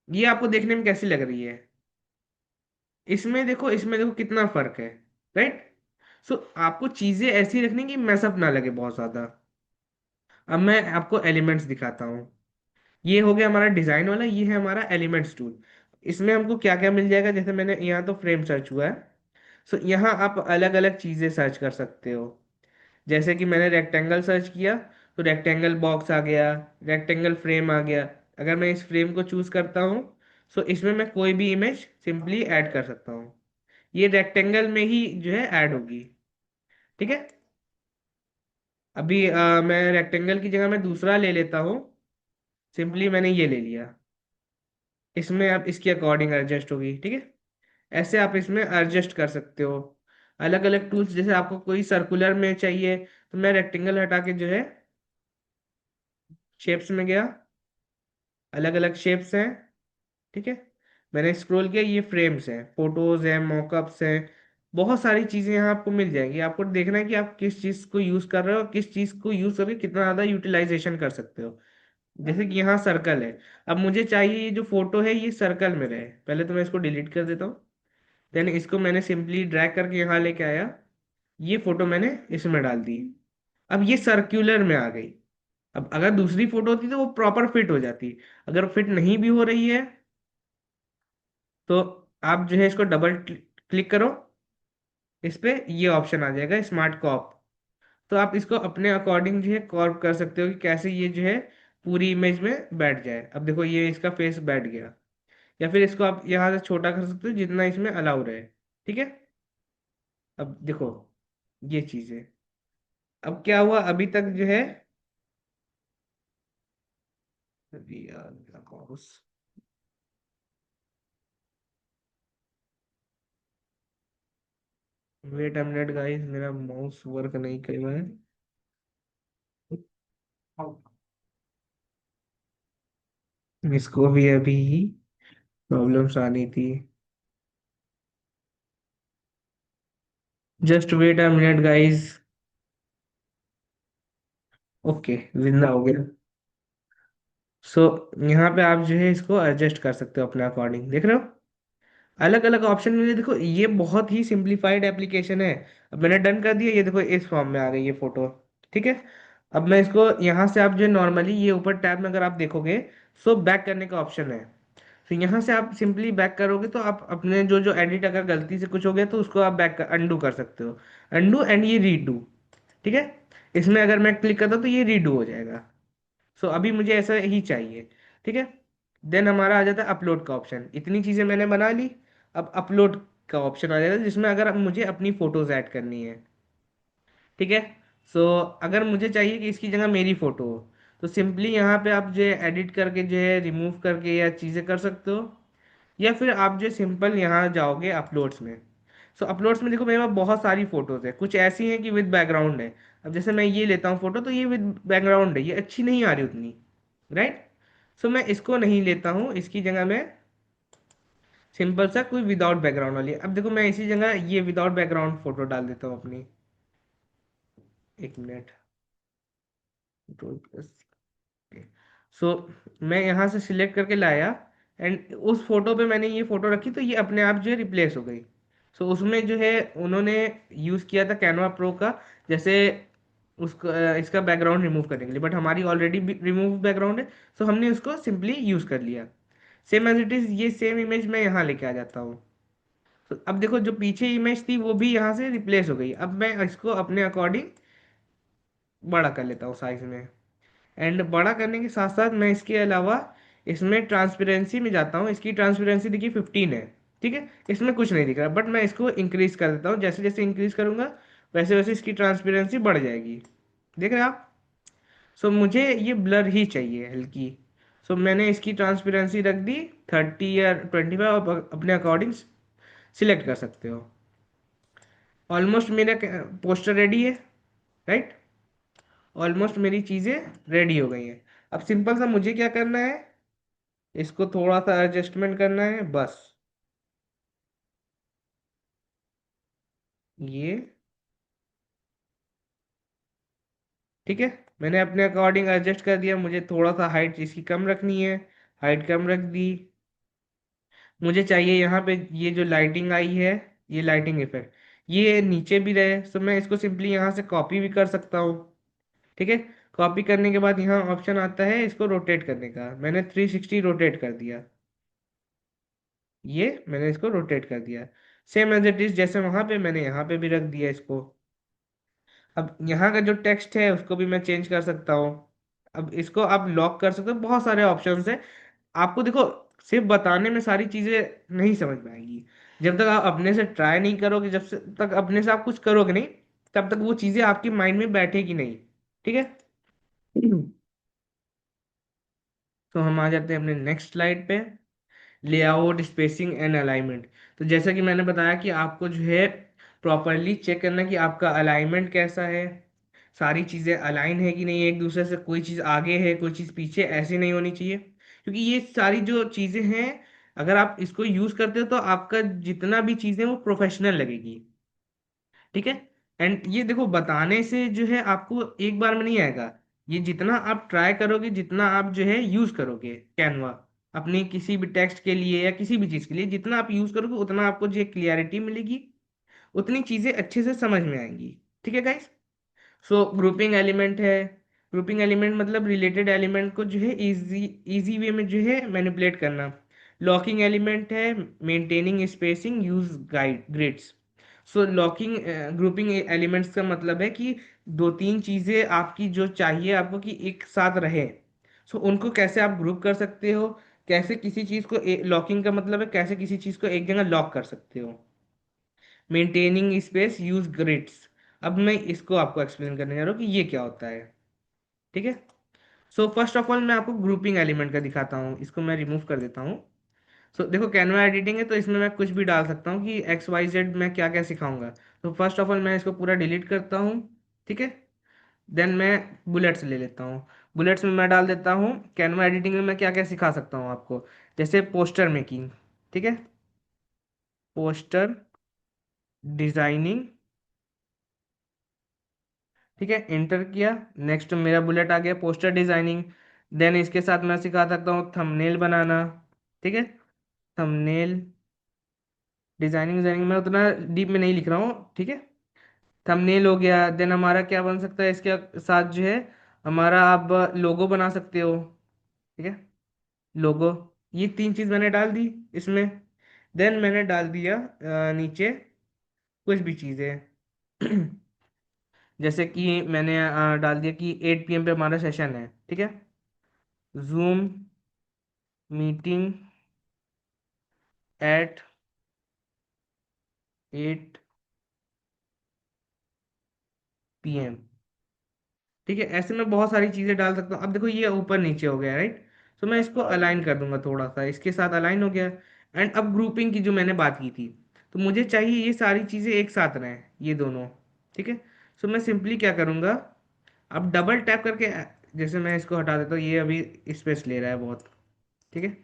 ये आपको देखने में कैसी लग रही है? इसमें देखो कितना फर्क है, राइट। सो आपको चीजें ऐसी रखनी कि मैसअप ना लगे बहुत ज्यादा। अब मैं आपको एलिमेंट्स दिखाता हूँ। ये हो गया हमारा डिजाइन वाला, ये है हमारा एलिमेंट्स टूल। इसमें हमको क्या क्या मिल जाएगा, जैसे मैंने यहाँ तो फ्रेम सर्च हुआ है। सो यहाँ आप अलग अलग चीजें सर्च कर सकते हो। जैसे कि मैंने रेक्टेंगल सर्च किया, तो रेक्टेंगल बॉक्स आ गया, रेक्टेंगल फ्रेम आ गया। अगर मैं इस फ्रेम को चूज करता हूँ, सो इसमें मैं कोई भी इमेज सिंपली ऐड कर सकता हूँ। ये रेक्टेंगल में ही जो है ऐड होगी। ठीक है, अभी मैं रेक्टेंगल की जगह मैं दूसरा ले लेता हूँ। सिंपली मैंने ये ले लिया। इसमें आप इसके अकॉर्डिंग एडजस्ट होगी, ठीक है। ऐसे आप इसमें एडजस्ट कर सकते हो। अलग अलग टूल्स, जैसे आपको कोई सर्कुलर में चाहिए तो मैं रेक्टेंगल हटा के जो है शेप्स में गया, अलग अलग शेप्स हैं, ठीक है। मैंने स्क्रॉल किया, ये फ्रेम्स हैं, फोटोज हैं, मॉकअप्स हैं, बहुत सारी चीजें यहाँ आपको मिल जाएंगी। आपको देखना है कि आप किस चीज को यूज कर रहे हो, किस चीज को यूज करके कितना ज्यादा यूटिलाइजेशन कर सकते हो। जैसे कि यहाँ सर्कल है, अब मुझे चाहिए ये जो फोटो है ये सर्कल में रहे, पहले तो मैं इसको डिलीट कर देता हूँ। देन इसको मैंने सिंपली ड्रैग करके यहाँ लेके आया, ये फोटो मैंने इसमें डाल दी। अब ये सर्क्यूलर में आ गई। अब अगर दूसरी फोटो होती तो वो प्रॉपर फिट हो जाती। अगर फिट नहीं भी हो रही है तो आप जो है इसको डबल क्लिक करो, इस पे ये ऑप्शन आ जाएगा स्मार्ट कॉप। तो आप इसको अपने अकॉर्डिंग जो है कॉर्प कर सकते हो कि कैसे ये जो है पूरी इमेज में बैठ जाए। अब देखो ये इसका फेस बैठ गया। या फिर इसको आप यहाँ से छोटा कर सकते हो जितना इसमें अलाउ रहे, ठीक है। अब देखो ये चीज है। अब क्या हुआ अभी तक जो है, अरे यार मेरा mouse, wait a minute guys, मेरा माउस वर्क नहीं कर रहा है। इसको भी अभी प्रॉब्लम्स आनी थी। Just wait a minute guys. Okay, जिंदा हो गया। सो यहाँ पे आप जो है इसको एडजस्ट कर सकते हो अपने अकॉर्डिंग, देख रहे हो अलग अलग ऑप्शन मिले। देखो ये बहुत ही सिंप्लीफाइड एप्लीकेशन है। अब मैंने डन कर दिया, ये देखो इस फॉर्म में आ गई ये फोटो, ठीक है। अब मैं इसको यहाँ से, आप जो नॉर्मली ये ऊपर टैब में अगर आप देखोगे, सो बैक करने का ऑप्शन है। तो यहाँ से आप सिंपली बैक करोगे तो आप अपने जो जो एडिट अगर गलती से कुछ हो गया तो उसको आप बैक अंडू कर सकते हो। अंडू एंड ये रीडू, ठीक है। इसमें अगर मैं क्लिक करता हूँ तो ये रीडू हो जाएगा। सो अभी मुझे ऐसा ही चाहिए, ठीक है। देन हमारा आ जाता है अपलोड का ऑप्शन। इतनी चीज़ें मैंने बना ली। अब अपलोड का ऑप्शन आ जाता है जिसमें अगर अब मुझे अपनी फ़ोटोज़ ऐड करनी है, ठीक है। सो अगर मुझे चाहिए कि इसकी जगह मेरी फ़ोटो हो तो सिंपली यहाँ पे आप जो है एडिट करके जो है रिमूव करके या चीज़ें कर सकते हो। या फिर आप जो सिंपल यहाँ जाओगे अपलोड्स में। सो अपलोड्स में देखो मेरे पास बहुत सारी फोटोज है, कुछ ऐसी हैं कि विद बैकग्राउंड है। अब जैसे मैं ये लेता हूँ फोटो तो ये विद बैकग्राउंड है, ये अच्छी नहीं आ रही उतनी, राइट। सो मैं इसको नहीं लेता हूँ, इसकी जगह मैं सिंपल सा कोई विदाउट बैकग्राउंड वाली, अब देखो मैं इसी जगह ये विदाउट बैकग्राउंड फोटो डाल देता हूँ अपनी। एक मिनट, कंट्रोल प्लस। सो मैं यहाँ से सिलेक्ट करके लाया एंड उस फोटो पे मैंने ये फोटो रखी तो ये अपने आप जो है रिप्लेस हो गई। सो उसमें जो है उन्होंने यूज़ किया था कैनवा प्रो का, जैसे उसको इसका बैकग्राउंड रिमूव करने के लिए, बट हमारी ऑलरेडी रिमूव बैकग्राउंड है। सो हमने उसको सिंपली यूज़ कर लिया। सेम एज इट इज़ ये सेम इमेज मैं यहाँ लेके आ जाता हूँ। तो अब देखो जो पीछे इमेज थी वो भी यहाँ से रिप्लेस हो गई। अब मैं इसको अपने अकॉर्डिंग बड़ा कर लेता हूँ साइज में। एंड बड़ा करने के साथ साथ मैं इसके अलावा इसमें ट्रांसपेरेंसी में जाता हूँ। इसकी ट्रांसपेरेंसी देखिए 15 है, ठीक है। इसमें कुछ नहीं दिख रहा बट मैं इसको इंक्रीज कर देता हूँ, जैसे जैसे इंक्रीज करूंगा वैसे वैसे इसकी ट्रांसपेरेंसी बढ़ जाएगी, देख रहे हैं आप। सो मुझे ये ब्लर ही चाहिए हल्की। सो मैंने इसकी ट्रांसपेरेंसी रख दी 30 या 25, आप अपने अकॉर्डिंग सिलेक्ट कर सकते हो। ऑलमोस्ट मेरा पोस्टर रेडी है, राइट। ऑलमोस्ट मेरी चीज़ें रेडी हो गई हैं। अब सिंपल सा मुझे क्या करना है, इसको थोड़ा सा एडजस्टमेंट करना है बस। ये ठीक है, मैंने अपने अकॉर्डिंग एडजस्ट कर दिया। मुझे थोड़ा सा हाइट इसकी कम रखनी है, हाइट कम रख दी। मुझे चाहिए यहाँ पे ये जो लाइटिंग आई है, ये लाइटिंग इफेक्ट ये नीचे भी रहे। तो मैं इसको सिंपली यहाँ से कॉपी भी कर सकता हूँ, ठीक है। कॉपी करने के बाद यहाँ ऑप्शन आता है इसको रोटेट करने का, मैंने 360 रोटेट कर दिया। ये मैंने इसको रोटेट कर दिया, सेम एज इट इज जैसे वहां पे मैंने यहाँ पे भी रख दिया इसको। अब यहाँ का जो टेक्स्ट है उसको भी मैं चेंज कर सकता हूँ। अब इसको आप लॉक कर सकते हो, बहुत सारे ऑप्शंस है। आपको देखो सिर्फ बताने में सारी चीजें नहीं समझ में आएगी। जब तक आप अपने से ट्राई नहीं करोगे, तक अपने से आप कुछ करोगे नहीं, तब तक वो चीजें आपकी माइंड में बैठेगी नहीं, ठीक है। तो हम आ जाते हैं अपने नेक्स्ट स्लाइड पे। Layout, spacing and alignment. तो जैसा कि मैंने बताया कि आपको जो है प्रॉपरली चेक करना कि आपका अलाइनमेंट कैसा है, सारी चीज़ें अलाइन है कि नहीं एक दूसरे से, कोई चीज़ आगे है कोई चीज़ पीछे, ऐसी नहीं होनी चाहिए। क्योंकि ये सारी जो चीज़ें हैं, अगर आप इसको यूज़ करते हो तो आपका जितना भी चीज़ें वो प्रोफेशनल लगेगी। ठीक है। एंड ये देखो, बताने से जो है आपको एक बार में नहीं आएगा। ये जितना आप ट्राई करोगे, जितना आप जो है यूज करोगे कैनवा अपनी किसी भी टेक्स्ट के लिए या किसी भी चीज के लिए, जितना आप यूज करोगे उतना आपको जो क्लियरिटी मिलेगी, उतनी चीजें अच्छे से समझ में आएंगी। ठीक है गाइस। सो ग्रुपिंग एलिमेंट है। ग्रुपिंग एलिमेंट मतलब रिलेटेड एलिमेंट को जो है इजी इजी वे में जो है मैनिपुलेट करना। लॉकिंग एलिमेंट है, maintaining spacing, use guide grids. So locking grouping elements का मतलब है कि दो तीन चीजें आपकी जो चाहिए आपको कि एक साथ रहे, सो उनको कैसे आप ग्रुप कर सकते हो, कैसे किसी चीज को, लॉकिंग का मतलब है कैसे किसी चीज को एक जगह लॉक कर सकते हो। Maintaining space, use grids. अब मैं इसको आपको एक्सप्लेन करने जा रहा हूँ कि ये क्या होता है। ठीक है। सो फर्स्ट ऑफ ऑल मैं आपको ग्रुपिंग एलिमेंट का दिखाता हूँ, इसको मैं रिमूव कर देता हूँ। सो देखो, कैनवा एडिटिंग है तो इसमें मैं कुछ भी डाल सकता हूँ कि एक्स वाई जेड मैं क्या क्या सिखाऊंगा। तो फर्स्ट ऑफ ऑल मैं इसको पूरा डिलीट करता हूँ। ठीक है। देन मैं बुलेट्स ले लेता हूँ। बुलेट्स में मैं डाल देता हूँ कैनवा एडिटिंग में मैं क्या क्या सिखा सकता हूँ आपको। जैसे पोस्टर मेकिंग। ठीक है। Poster designing. ठीक है, एंटर किया। नेक्स्ट मेरा बुलेट आ गया पोस्टर डिजाइनिंग। देन इसके साथ मैं सिखा सकता हूँ थंबनेल बनाना। ठीक है। थंबनेल डिजाइनिंग डिजाइनिंग मैं उतना डीप में नहीं लिख रहा हूँ। ठीक है। थंबनेल हो गया। देन हमारा क्या बन सकता है इसके साथ जो है, हमारा आप लोगो बना सकते हो। ठीक है। लोगो। ये तीन चीज मैंने डाल दी इसमें। देन मैंने डाल दिया नीचे कुछ भी चीजें। जैसे कि मैंने डाल दिया कि 8 PM पे हमारा सेशन है। ठीक है। Zoom meeting at 8 PM। ठीक है, ऐसे में बहुत सारी चीजें डाल सकता हूँ। अब देखो ये ऊपर नीचे हो गया, राइट। तो मैं इसको अलाइन कर दूंगा, थोड़ा सा इसके साथ अलाइन हो गया। एंड अब ग्रुपिंग की जो मैंने बात की थी, तो मुझे चाहिए ये सारी चीजें एक साथ रहें, ये दोनों। ठीक है। सो मैं सिंपली क्या करूंगा, अब डबल टैप करके, जैसे मैं इसको हटा देता हूँ, ये अभी स्पेस ले रहा है बहुत। ठीक है।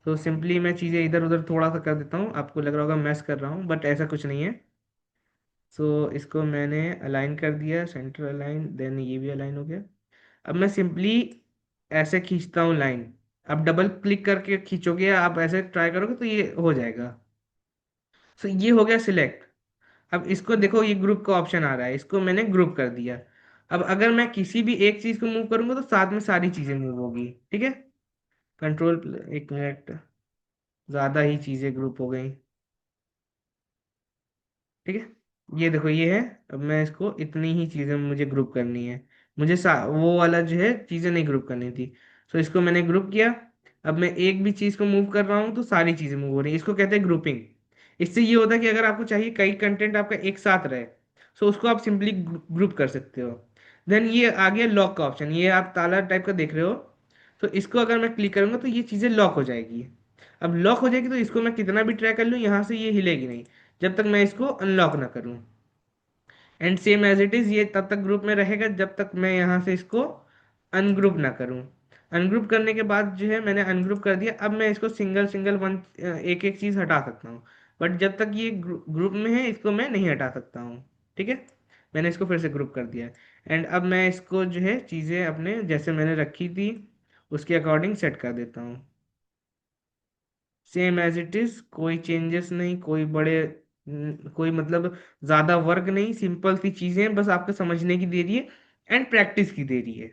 तो सिंपली मैं चीज़ें इधर उधर थोड़ा सा कर देता हूँ, आपको लग रहा होगा मैस कर रहा हूँ, बट ऐसा कुछ नहीं है। सो इसको मैंने अलाइन कर दिया, सेंटर अलाइन, देन ये भी अलाइन हो गया। अब मैं सिंपली ऐसे खींचता हूँ लाइन। अब डबल क्लिक करके खींचोगे, आप ऐसे ट्राई करोगे तो ये हो जाएगा। सो ये हो गया सिलेक्ट। अब इसको देखो, ये ग्रुप का ऑप्शन आ रहा है, इसको मैंने ग्रुप कर दिया। अब अगर मैं किसी भी एक चीज को मूव करूंगा तो साथ में सारी चीजें मूव होगी। ठीक है। कंट्रोल, एक मिनट, ज्यादा ही चीजें ग्रुप हो गई। ठीक है। ये देखो ये है। अब मैं इसको, इतनी ही चीजें मुझे ग्रुप करनी है। मुझे वो वाला जो है चीजें नहीं ग्रुप करनी थी। सो इसको मैंने ग्रुप किया। अब मैं एक भी चीज को मूव कर रहा हूँ तो सारी चीजें मूव हो रही है, इसको कहते हैं ग्रुपिंग। इससे ये होता है कि अगर आपको चाहिए कई कंटेंट आपका एक साथ रहे, सो उसको आप सिंपली ग्रुप कर सकते हो। देन ये आ गया लॉक का ऑप्शन, ये आप ताला टाइप का देख रहे हो। तो इसको अगर मैं क्लिक करूंगा तो ये चीजें लॉक हो जाएगी। अब लॉक हो जाएगी तो इसको मैं कितना भी ट्राई कर लूँ, यहाँ से ये हिलेगी नहीं जब तक मैं इसको अनलॉक ना करूँ। And same as it is, ये तब तक ग्रुप में रहेगा जब तक मैं यहाँ से इसको अनग्रुप ना करूँ। अनग्रुप करने के बाद जो है, मैंने अनग्रुप कर दिया, अब मैं इसको सिंगल सिंगल वन एक एक चीज हटा सकता हूँ। बट जब तक ये ग्रुप में है इसको मैं नहीं हटा सकता हूँ। ठीक है। मैंने इसको फिर से ग्रुप कर दिया। एंड अब मैं इसको जो है चीज़ें अपने जैसे मैंने रखी थी उसके अकॉर्डिंग सेट कर देता हूँ। सेम एज इट इज, कोई चेंजेस नहीं, कोई बड़े कोई मतलब ज्यादा वर्क नहीं, सिंपल सी चीजें बस आपको समझने की देरी है एंड प्रैक्टिस की देरी है।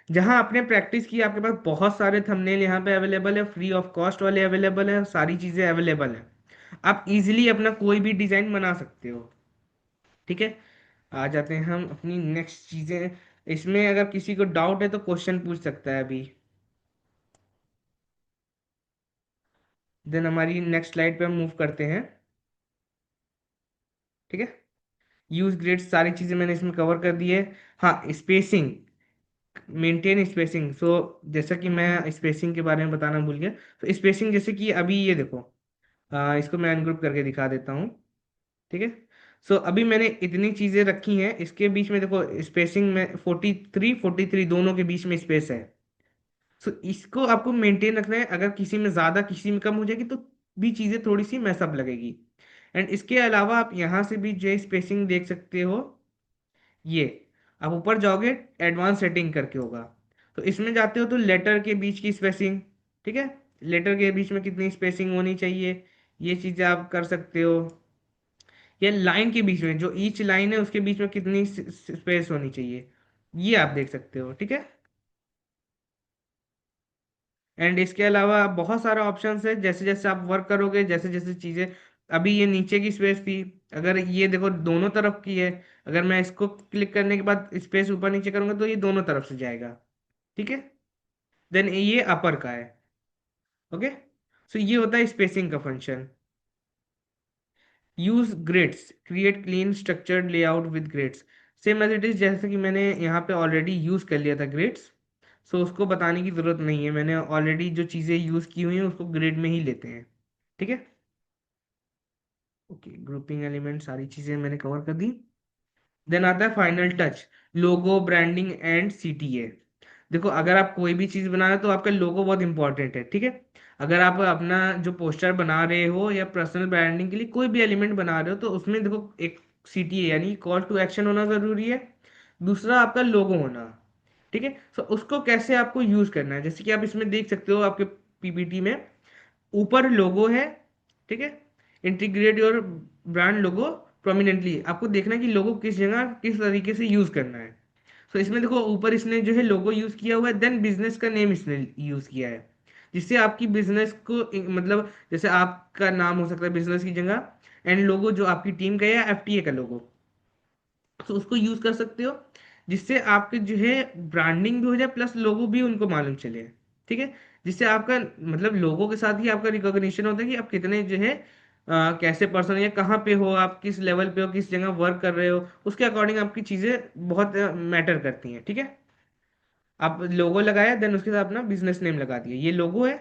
जहां आपने प्रैक्टिस की, आपके पास बहुत सारे थंबनेल यहाँ पे अवेलेबल है, फ्री ऑफ कॉस्ट वाले अवेलेबल है, सारी चीजें अवेलेबल है। आप इजीली अपना कोई भी डिजाइन बना सकते हो। ठीक है। आ जाते हैं हम अपनी नेक्स्ट चीजें। इसमें अगर किसी को डाउट है तो क्वेश्चन पूछ सकता है अभी। देन हमारी नेक्स्ट स्लाइड पे हम मूव करते हैं। ठीक है। यूज ग्रेड्स, सारी चीजें मैंने इसमें कवर कर दी है। हाँ, स्पेसिंग। Maintain spacing. सो जैसा कि मैं स्पेसिंग के बारे में बताना भूल गया। तो स्पेसिंग जैसे कि अभी ये देखो, इसको मैं अनग्रुप करके दिखा देता हूँ। ठीक है। सो अभी मैंने इतनी चीजें रखी हैं, इसके बीच में देखो स्पेसिंग में 43 दोनों के बीच में स्पेस है। सो इसको आपको मेंटेन रखना है, अगर किसी में ज्यादा किसी में कम हो जाएगी तो भी चीजें थोड़ी सी मैसअप लगेगी। एंड इसके अलावा आप यहाँ से भी जो स्पेसिंग देख सकते हो, ये आप ऊपर जाओगे एडवांस सेटिंग करके होगा। तो इसमें जाते हो तो लेटर के बीच की स्पेसिंग, ठीक है, लेटर के बीच में कितनी स्पेसिंग होनी चाहिए, ये चीजें आप कर सकते हो। या लाइन के बीच में, जो ईच लाइन है उसके बीच में कितनी स्पेस होनी चाहिए, ये आप देख सकते हो। ठीक है। एंड इसके अलावा बहुत सारा ऑप्शंस है, जैसे जैसे आप वर्क करोगे, जैसे जैसे चीजें, अभी ये नीचे की स्पेस थी, अगर ये देखो दोनों तरफ की है, अगर मैं इसको क्लिक करने के बाद स्पेस ऊपर नीचे करूंगा तो ये दोनों तरफ से जाएगा। ठीक है। देन ये अपर का है। ओके। सो ये होता है स्पेसिंग का function. Use grids, create clean structured layout with grids. Same as it is, जैसे कि मैंने यहाँ पे ऑलरेडी यूज कर लिया था ग्रिड्स, सो उसको बताने की जरूरत नहीं है, मैंने ऑलरेडी जो चीजें यूज की हुई हैं उसको ग्रिड में ही लेते हैं। ठीक है। ओके, ग्रुपिंग एलिमेंट सारी चीजें मैंने कवर कर दी। देन आता है final touch, logo branding and CTA. देखो अगर आप कोई भी चीज बना रहे हो तो आपका लोगो बहुत इंपॉर्टेंट है। ठीक है। अगर आप अपना जो पोस्टर बना रहे हो या पर्सनल ब्रांडिंग के लिए कोई भी एलिमेंट बना रहे हो तो उसमें देखो एक सीटीए यानी कॉल टू एक्शन होना जरूरी है, दूसरा आपका लोगो होना। ठीक है। तो उसको कैसे आपको यूज करना है, जैसे कि आप इसमें देख सकते हो आपके पीपीटी में ऊपर लोगो है। ठीक है। Integrate your brand logo prominently, आपको देखना है कि लोगो किस जगह किस तरीके से यूज करना है। तो इसमें देखो ऊपर इसने जो है लोगो यूज किया हुआ है, देन बिजनेस का नेम इसने यूज किया है, जिससे आपकी बिजनेस को मतलब जैसे आपका नाम हो सकता है बिजनेस की जगह, एंड लोगो जो आपकी टीम का या एफटीए का लोगो, तो उसको यूज कर सकते हो, जिससे आपके जो है ब्रांडिंग भी हो जाए प्लस लोगो भी उनको मालूम चले। ठीक है। जिससे आपका मतलब लोगों के साथ ही आपका रिकॉग्निशन होता है कि आप कितने जो है कैसे पर्सन या कहाँ पे हो, आप किस लेवल पे हो, किस जगह वर्क कर रहे हो, उसके अकॉर्डिंग आपकी चीजें बहुत मैटर करती हैं। ठीक है। आप लोगो लगाया, देन उसके साथ अपना बिजनेस नेम लगा दिया, ये लोगो है,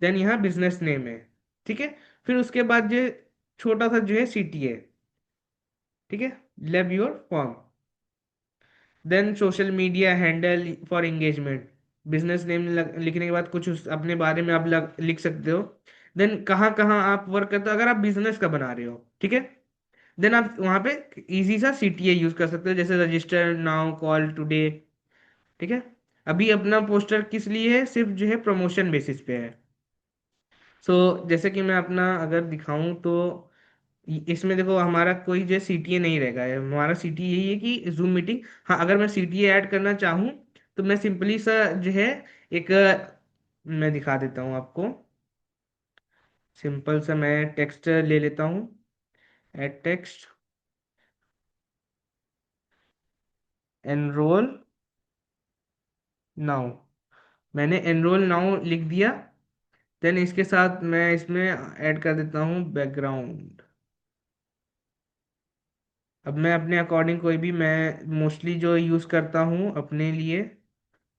देन यहाँ बिजनेस नेम है। ठीक है। फिर उसके बाद जो छोटा सा जो है सीटी है। ठीक है। Leave your form. Then social media handle for engagement, business name लिखने के बाद कुछ अपने बारे में आप लिख सकते हो। देन कहाँ कहाँ आप वर्क करते हो, अगर आप बिजनेस का बना रहे हो, ठीक है, देन आप वहाँ पे इजी सा सीटीए यूज कर सकते हो, जैसे रजिस्टर नाउ कॉल टुडे। ठीक है। अभी अपना पोस्टर किस लिए है, सिर्फ जो है प्रमोशन बेसिस पे है। सो जैसे कि मैं अपना अगर दिखाऊं तो इसमें देखो हमारा कोई जो सीटीए नहीं रहेगा, हमारा सीटीए यही है कि जूम मीटिंग। हाँ, अगर मैं सीटीए ऐड करना चाहूँ तो मैं सिंपली सा जो है एक मैं दिखा देता हूँ आपको, सिंपल सा मैं टेक्स्ट ले लेता हूँ, ऐड टेक्स्ट, एनरोल नाउ, मैंने एनरोल नाउ लिख दिया। देन इसके साथ मैं इसमें ऐड कर देता हूँ बैकग्राउंड। अब मैं अपने अकॉर्डिंग कोई भी, मैं मोस्टली जो यूज़ करता हूँ अपने लिए,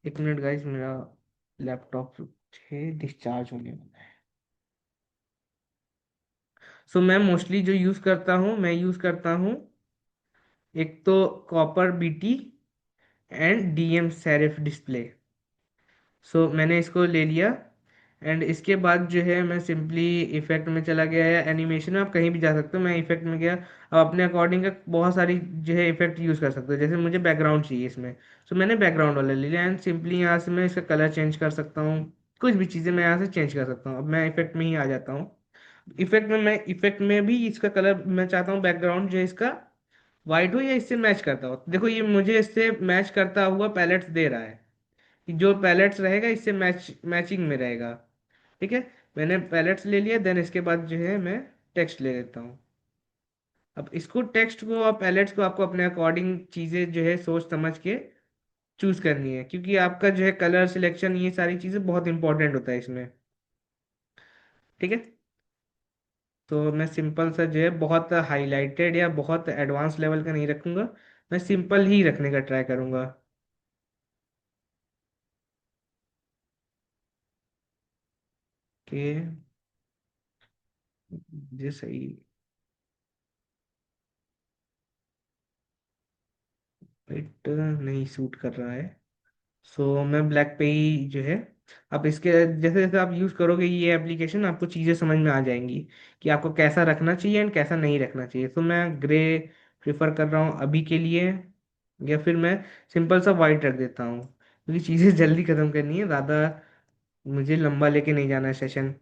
एक मिनट गाइस, मेरा लैपटॉप है डिस्चार्ज होने वाला है। सो मैं मोस्टली जो यूज़ करता हूँ, मैं यूज़ करता हूँ एक तो copper BT and DM serif display. So मैंने इसको ले लिया। एंड इसके बाद जो है मैं सिंपली इफेक्ट में चला गया, या एनिमेशन में आप कहीं भी जा सकते हो, मैं इफेक्ट में गया। अब अपने अकॉर्डिंग का बहुत सारी जो है इफेक्ट यूज़ कर सकते हो, जैसे मुझे बैकग्राउंड चाहिए इसमें, सो मैंने बैकग्राउंड वाला ले लिया, एंड सिंपली यहाँ से मैं इसका कलर चेंज कर सकता हूँ, कुछ भी चीज़ें मैं यहाँ से चेंज कर सकता हूँ। अब मैं इफेक्ट में ही आ जाता हूँ। इफेक्ट में भी इसका कलर मैं चाहता हूँ बैकग्राउंड जो है इसका वाइट हो या इससे मैच करता हो। देखो ये मुझे इससे मैच करता हुआ पैलेट्स दे रहा है, कि जो पैलेट्स रहेगा इससे मैचिंग में रहेगा। ठीक है। मैंने पैलेट्स ले लिया, देन इसके बाद जो है मैं टेक्स्ट ले लेता हूँ। अब इसको टेक्स्ट को और पैलेट्स को आपको अपने अकॉर्डिंग चीज़ें जो है सोच समझ के चूज करनी है, क्योंकि आपका जो है कलर सिलेक्शन ये सारी चीज़ें बहुत इंपॉर्टेंट होता है इसमें। ठीक है। तो मैं सिंपल सा जो है बहुत हाईलाइटेड या बहुत एडवांस लेवल का नहीं रखूंगा, मैं सिंपल ही रखने का ट्राई करूंगा। के ये सही फिट नहीं सूट कर रहा है। सो मैं ब्लैक पे ही जो है, आप इसके जैसे जैसे आप यूज करोगे ये एप्लीकेशन, आपको चीजें समझ में आ जाएंगी कि आपको कैसा रखना चाहिए एंड कैसा नहीं रखना चाहिए। तो मैं ग्रे प्रिफर कर रहा हूँ अभी के लिए, या फिर मैं सिंपल सा वाइट रख देता हूँ, क्योंकि चीजें जल्दी खत्म करनी है, ज्यादा मुझे लंबा लेके नहीं जाना है सेशन।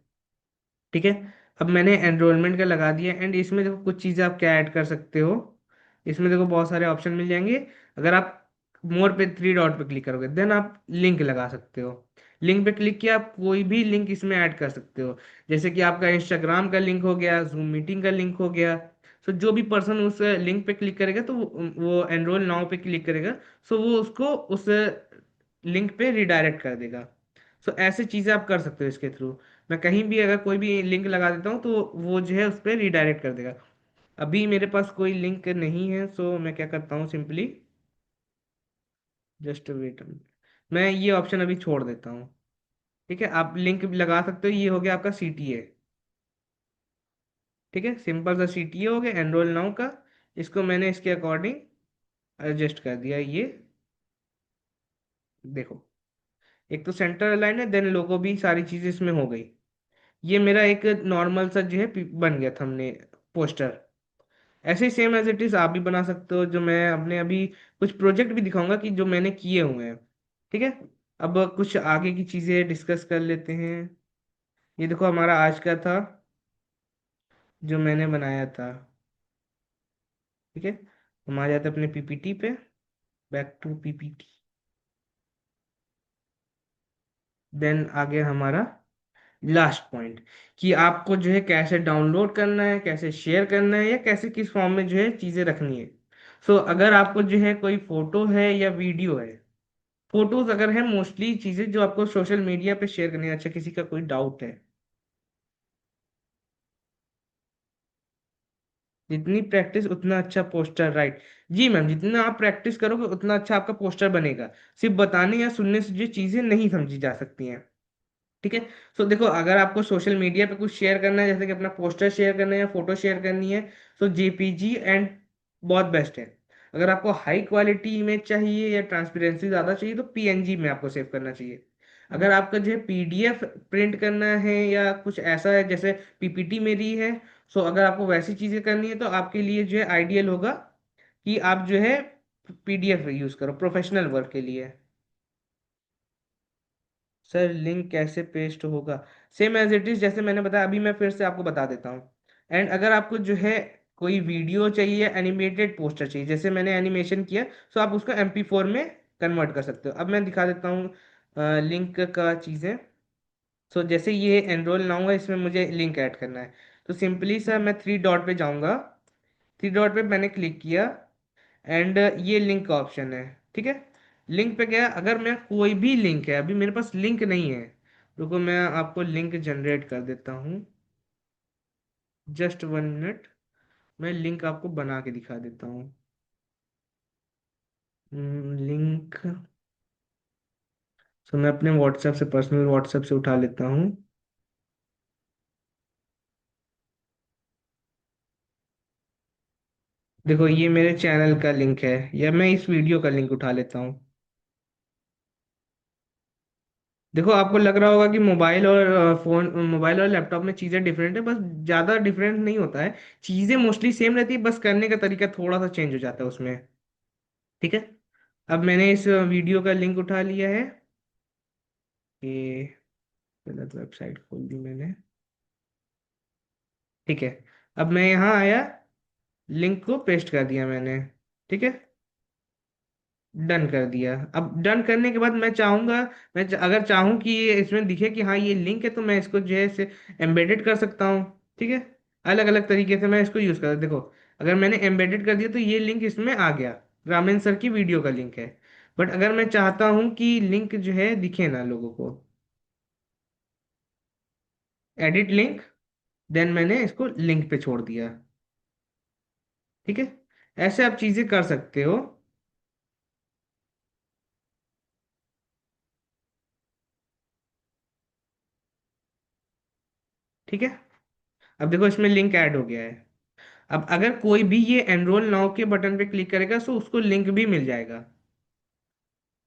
ठीक है। अब मैंने एनरोलमेंट का लगा दिया, एंड इसमें देखो कुछ चीज़ें आप क्या ऐड कर सकते हो। इसमें देखो बहुत सारे ऑप्शन मिल जाएंगे। अगर आप मोर पे थ्री डॉट पे क्लिक करोगे, देन आप लिंक लगा सकते हो। लिंक पे क्लिक किया, आप कोई भी लिंक इसमें ऐड कर सकते हो। जैसे कि आपका इंस्टाग्राम का लिंक हो गया, जूम मीटिंग का लिंक हो गया। सो जो भी पर्सन उस लिंक पे क्लिक करेगा, तो वो एनरोल नाउ पे क्लिक करेगा, सो वो उसको उस लिंक पे रिडायरेक्ट कर देगा। सो ऐसे चीज़ें आप कर सकते हो इसके थ्रू। मैं कहीं भी अगर कोई भी लिंक लगा देता हूँ, तो वो जो है उस पर रिडायरेक्ट कर देगा। अभी मेरे पास कोई लिंक नहीं है, सो मैं क्या करता हूँ, सिंपली जस्ट वेट, मैं ये ऑप्शन अभी छोड़ देता हूँ। ठीक है, आप लिंक भी लगा सकते हो। ये हो गया आपका सीटीए। ठीक है, सिंपल सा सीटीए हो गया एनरोल नाउ का। इसको मैंने इसके अकॉर्डिंग एडजस्ट कर दिया। ये देखो, एक तो सेंटर अलाइन है, देन लोगो भी, सारी चीजें इसमें हो गई। ये मेरा एक नॉर्मल सा जो है बन गया था हमने पोस्टर। ऐसे ही सेम एज इट इज आप भी बना सकते हो, जो मैं अपने अभी कुछ प्रोजेक्ट भी दिखाऊंगा कि जो मैंने किए हुए हैं। ठीक है। अब कुछ आगे की चीजें डिस्कस कर लेते हैं। ये देखो हमारा आज का था, जो मैंने बनाया था। ठीक है, हम आ जाते हैं अपने पीपीटी पे। Back to PPT. देन आ गया हमारा लास्ट पॉइंट, कि आपको जो है कैसे डाउनलोड करना है, कैसे शेयर करना है, या कैसे किस फॉर्म में जो है चीजें रखनी है। सो अगर आपको जो है कोई फोटो है या वीडियो है, फोटोज अगर है, मोस्टली चीजें जो आपको सोशल मीडिया पे शेयर करनी है। अच्छा, किसी का कोई डाउट है? जितनी प्रैक्टिस उतना अच्छा पोस्टर, राइट। जी मैम, जितना आप प्रैक्टिस करोगे उतना अच्छा आपका पोस्टर बनेगा। सिर्फ बताने या सुनने से जो चीजें नहीं समझी जा सकती हैं। ठीक है। सो देखो, अगर आपको सोशल मीडिया पे कुछ शेयर करना है, जैसे कि अपना पोस्टर शेयर करना है या फोटो शेयर करनी है, तो जेपीजी एंड बहुत बेस्ट है। अगर आपको हाई क्वालिटी इमेज चाहिए या ट्रांसपेरेंसी ज़्यादा चाहिए, तो पीएनजी में आपको सेव करना चाहिए। अगर आपका जो है पीडीएफ प्रिंट करना है या कुछ ऐसा है जैसे पीपीटी मेरी है, सो अगर आपको वैसी चीज़ें करनी है, तो आपके लिए जो है आइडियल होगा कि आप जो है पीडीएफ यूज़ करो प्रोफेशनल वर्क के लिए। सर लिंक कैसे पेस्ट होगा? सेम एज इट इज जैसे मैंने बताया, अभी मैं फिर से आपको बता देता हूँ। एंड अगर आपको जो है कोई वीडियो चाहिए, एनिमेटेड पोस्टर चाहिए, जैसे मैंने एनिमेशन किया, तो आप उसको MP4 में कन्वर्ट कर सकते हो। अब मैं दिखा देता हूँ लिंक का चीज़ें। सो जैसे ये एनरोल नाउ है, इसमें मुझे लिंक ऐड करना है। तो सिंपली सर मैं थ्री डॉट पे जाऊँगा। थ्री डॉट पे मैंने क्लिक किया, एंड ये लिंक का ऑप्शन है। ठीक है। लिंक पे गया, अगर मैं कोई भी लिंक है, अभी मेरे पास लिंक नहीं है, रुको मैं आपको लिंक जनरेट कर देता हूँ। जस्ट 1 मिनट, मैं लिंक आपको बना के दिखा देता हूँ। लिंक, तो मैं अपने व्हाट्सएप से, पर्सनल व्हाट्सएप से उठा लेता हूँ। देखो ये मेरे चैनल का लिंक है, या मैं इस वीडियो का लिंक उठा लेता हूँ। देखो आपको लग रहा होगा कि मोबाइल और फोन, मोबाइल और लैपटॉप में चीज़ें डिफरेंट है, बस ज़्यादा डिफरेंट नहीं होता है। चीज़ें मोस्टली सेम रहती है, बस करने का तरीका थोड़ा सा चेंज हो जाता है उसमें। ठीक है। अब मैंने इस वीडियो का लिंक उठा लिया है। ये गलत वेबसाइट खोल दी मैंने। ठीक है। अब मैं यहाँ आया, लिंक को पेस्ट कर दिया मैंने। ठीक है, डन कर दिया। अब डन करने के बाद मैं चाहूंगा, अगर चाहूँ कि ये इसमें दिखे कि हाँ ये लिंक है, तो मैं इसको जो है इसे एम्बेडेड कर सकता हूँ। ठीक है, अलग अलग तरीके से मैं इसको यूज कर, देखो अगर मैंने एम्बेडेड कर दिया, तो ये लिंक इसमें आ गया। रामेन सर की वीडियो का लिंक है। बट अगर मैं चाहता हूँ कि लिंक जो है दिखे ना लोगों को, एडिट लिंक, देन मैंने इसको लिंक पे छोड़ दिया। ठीक है, ऐसे आप चीजें कर सकते हो। ठीक है। अब देखो इसमें लिंक ऐड हो गया है। अब अगर कोई भी ये एनरोल नाउ के बटन पे क्लिक करेगा तो उसको लिंक भी मिल जाएगा।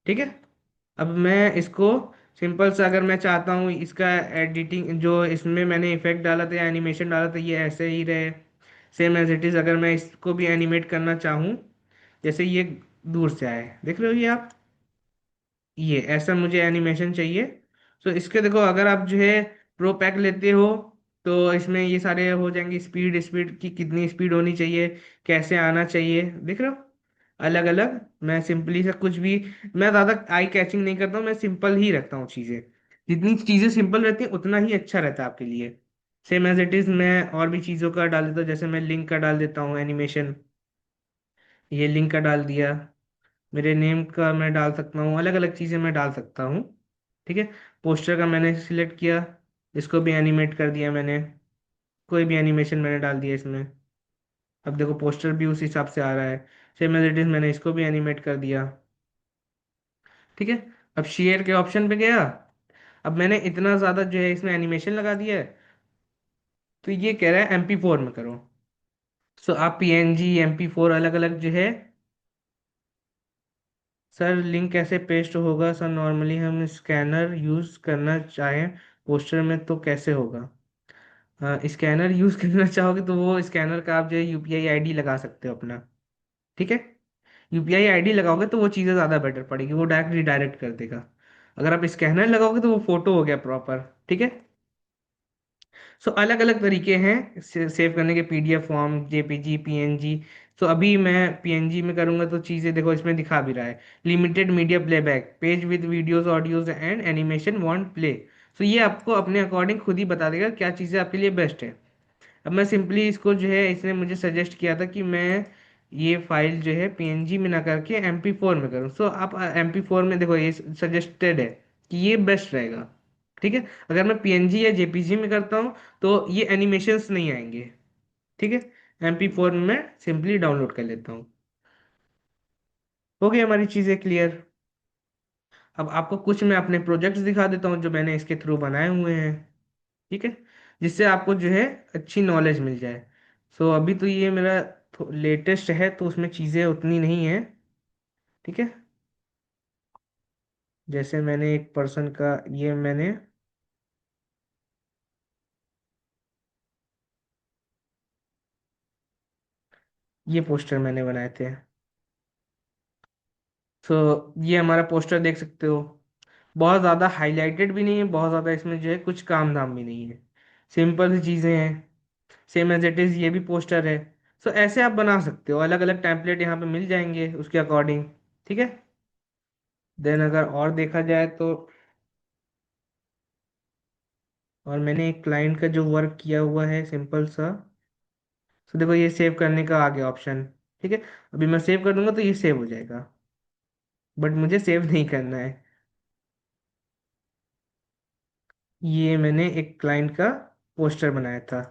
ठीक है। अब मैं इसको सिंपल सा, अगर मैं चाहता हूँ इसका एडिटिंग जो इसमें मैंने इफेक्ट डाला था या एनिमेशन डाला था ये ऐसे ही रहे, सेम एज इट इज, अगर मैं इसको भी एनिमेट करना चाहूँ, जैसे ये दूर से आए, देख रहे हो ये आप, ये ऐसा मुझे एनिमेशन चाहिए। तो इसके देखो, अगर आप जो है प्रो पैक लेते हो तो इसमें ये सारे हो जाएंगे, स्पीड, स्पीड की कितनी स्पीड होनी चाहिए, कैसे आना चाहिए, देख रहे हो, अलग अलग। मैं सिंपली से कुछ भी, मैं ज़्यादा आई कैचिंग नहीं करता हूँ, मैं सिंपल ही रखता हूँ चीज़ें। जितनी चीज़ें सिंपल रहती हैं उतना ही अच्छा रहता है आपके लिए। सेम एज इट इज़ मैं और भी चीज़ों का डाल देता हूँ, जैसे मैं लिंक का डाल देता हूँ एनिमेशन, ये लिंक का डाल दिया, मेरे नेम का मैं डाल सकता हूँ, अलग अलग चीज़ें मैं डाल सकता हूँ। ठीक है। पोस्टर का मैंने सिलेक्ट किया, इसको भी एनिमेट कर दिया मैंने, कोई भी एनिमेशन मैंने डाल दिया इसमें। अब देखो पोस्टर भी उस हिसाब से आ रहा है। सेम एज इट इज मैंने इसको भी एनिमेट कर दिया। ठीक है। अब शेयर के ऑप्शन पे गया, अब मैंने इतना ज़्यादा जो है इसमें एनिमेशन लगा दिया है, तो ये कह रहा है MP4 में करो। सो आप PNG, MP4 अलग अलग जो है। सर लिंक कैसे पेस्ट होगा सर, नॉर्मली हम स्कैनर यूज़ करना चाहें पोस्टर में तो कैसे होगा। स्कैनर यूज़ करना चाहोगे तो वो स्कैनर का आप जो है UPI ID लगा सकते हो अपना। ठीक है। UPI ID लगाओगे तो वो चीज़ें ज़्यादा बेटर पड़ेगी, वो डायरेक्ट रिडायरेक्ट कर देगा। अगर आप स्कैनर लगाओगे तो वो फोटो हो गया प्रॉपर। ठीक है। सो अलग अलग तरीके हैं सेव करने के, PDF फॉर्म, JPG, PNG। तो अभी मैं PNG में करूंगा तो चीज़ें देखो इसमें दिखा भी रहा है, limited media playback page with videos audios and animation want play. तो ये आपको अपने अकॉर्डिंग खुद ही बता देगा क्या चीज़ें आपके लिए बेस्ट है। अब मैं सिंपली इसको जो है, इसने मुझे सजेस्ट किया था कि मैं ये फाइल जो है PNG में ना करके MP4 में करूँ। सो आप MP4 में देखो, ये सजेस्टेड है कि ये बेस्ट रहेगा। ठीक है। अगर मैं PNG या JPG में करता हूँ तो ये एनिमेशंस नहीं आएंगे। ठीक है। MP4 में मैं सिंपली डाउनलोड कर लेता हूँ। हो गई हमारी चीज़ें क्लियर। अब आपको कुछ मैं अपने प्रोजेक्ट्स दिखा देता हूँ जो मैंने इसके थ्रू बनाए हुए हैं। ठीक है। जिससे आपको जो है अच्छी नॉलेज मिल जाए। सो अभी तो ये मेरा लेटेस्ट है तो उसमें चीज़ें उतनी नहीं है। ठीक है। जैसे मैंने एक पर्सन का, ये मैंने, ये पोस्टर मैंने बनाए थे। सो ये हमारा पोस्टर देख सकते हो, बहुत ज़्यादा हाईलाइटेड भी नहीं है, बहुत ज़्यादा इसमें जो है कुछ काम धाम भी नहीं है, सिंपल सी चीज़ें हैं। सेम एज इट इज़ ये भी पोस्टर है। सो ऐसे आप बना सकते हो, अलग अलग टेम्पलेट यहाँ पे मिल जाएंगे उसके अकॉर्डिंग। ठीक है। देन अगर और देखा जाए तो, और मैंने एक क्लाइंट का जो वर्क किया हुआ है सिंपल सा, तो देखो ये सेव करने का आ गया ऑप्शन। ठीक है। अभी मैं सेव कर दूंगा तो ये सेव हो जाएगा, बट मुझे सेव नहीं करना है। ये मैंने एक क्लाइंट का पोस्टर बनाया था,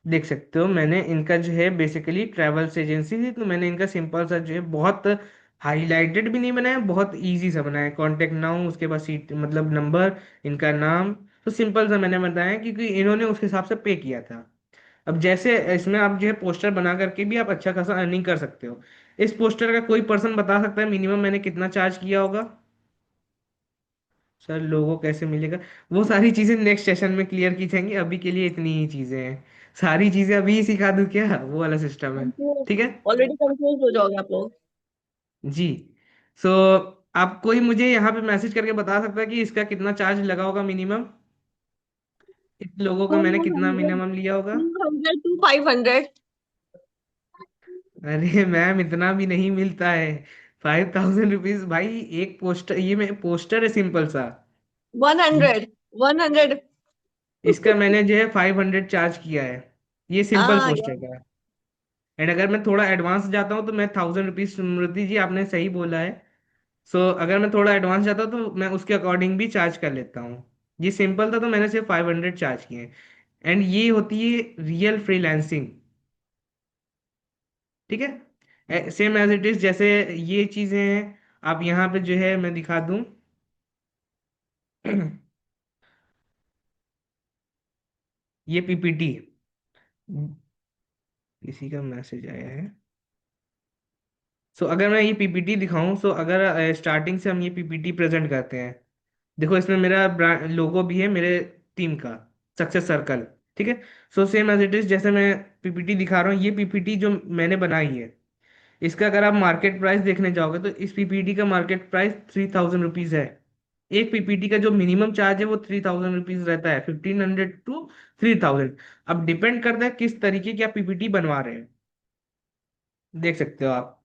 देख सकते हो। मैंने इनका जो है बेसिकली ट्रैवल्स एजेंसी थी, तो मैंने इनका सिंपल सा जो है, बहुत हाईलाइटेड भी नहीं बनाया, बहुत इजी सा बनाया, कॉन्टेक्ट नाउ, उसके बाद सीट मतलब नंबर, इनका नाम। तो सिंपल सा मैंने बताया क्योंकि इन्होंने उस हिसाब से पे किया था। अब जैसे इसमें आप जो है पोस्टर बना करके भी आप अच्छा खासा अर्निंग कर सकते हो। इस पोस्टर का कोई पर्सन बता सकता है मिनिमम मैंने कितना चार्ज किया होगा। सर लोगो कैसे मिलेगा, वो सारी चीजें नेक्स्ट सेशन में क्लियर की जाएंगी, अभी के लिए इतनी ही चीजें हैं। सारी चीजें अभी ही सिखा दूं क्या, वो वाला सिस्टम है। ठीक है। ऑलरेडी कंफ्यूज हो जाओगे आप लोग। जी। सो आप कोई मुझे यहाँ पे मैसेज करके बता सकता है कि इसका कितना चार्ज लगा होगा मिनिमम, इस लोगों का टू मैंने कितना हंड्रेड मिनिमम लिया होगा। 200 to 500। अरे मैम इतना भी नहीं मिलता है, 5000 रुपीज भाई। एक पोस्टर, ये मैं पोस्टर है सिंपल सा। 100, 100। इसका मैंने जो है 500 चार्ज किया है, ये सिंपल हाँ पोस्टर यार। का। एंड अगर मैं थोड़ा एडवांस जाता हूँ तो मैं 1000 रुपीज, स्मृति जी आपने सही बोला है। सो अगर मैं थोड़ा एडवांस जाता हूँ तो मैं उसके अकॉर्डिंग भी चार्ज कर लेता हूँ। ये सिंपल था तो मैंने सिर्फ 500 चार्ज किए। एंड ये होती है रियल फ्रीलांसिंग। ठीक है। सेम एज इट इज, जैसे ये चीजें हैं, आप यहाँ पे जो है मैं दिखा दूँ ये पीपीटी, किसी का मैसेज आया है। सो अगर मैं ये पीपीटी दिखाऊं, सो अगर स्टार्टिंग से हम ये पीपीटी प्रेजेंट करते हैं, देखो इसमें मेरा ब्रांड लोगो भी है मेरे टीम का, सक्सेस सर्कल। ठीक है। So same as it is, जैसे मैं पीपीटी दिखा रहा हूँ, ये पीपीटी जो मैंने बनाई है, इसका अगर आप मार्केट प्राइस देखने जाओगे तो इस पीपीटी का मार्केट प्राइस 3000 रुपीज है। एक पीपीटी का जो मिनिमम चार्ज है वो 3000 रुपीज रहता है, 1500 to 3000। अब डिपेंड करता है किस तरीके की आप पीपीटी बनवा रहे हैं। देख सकते हो आप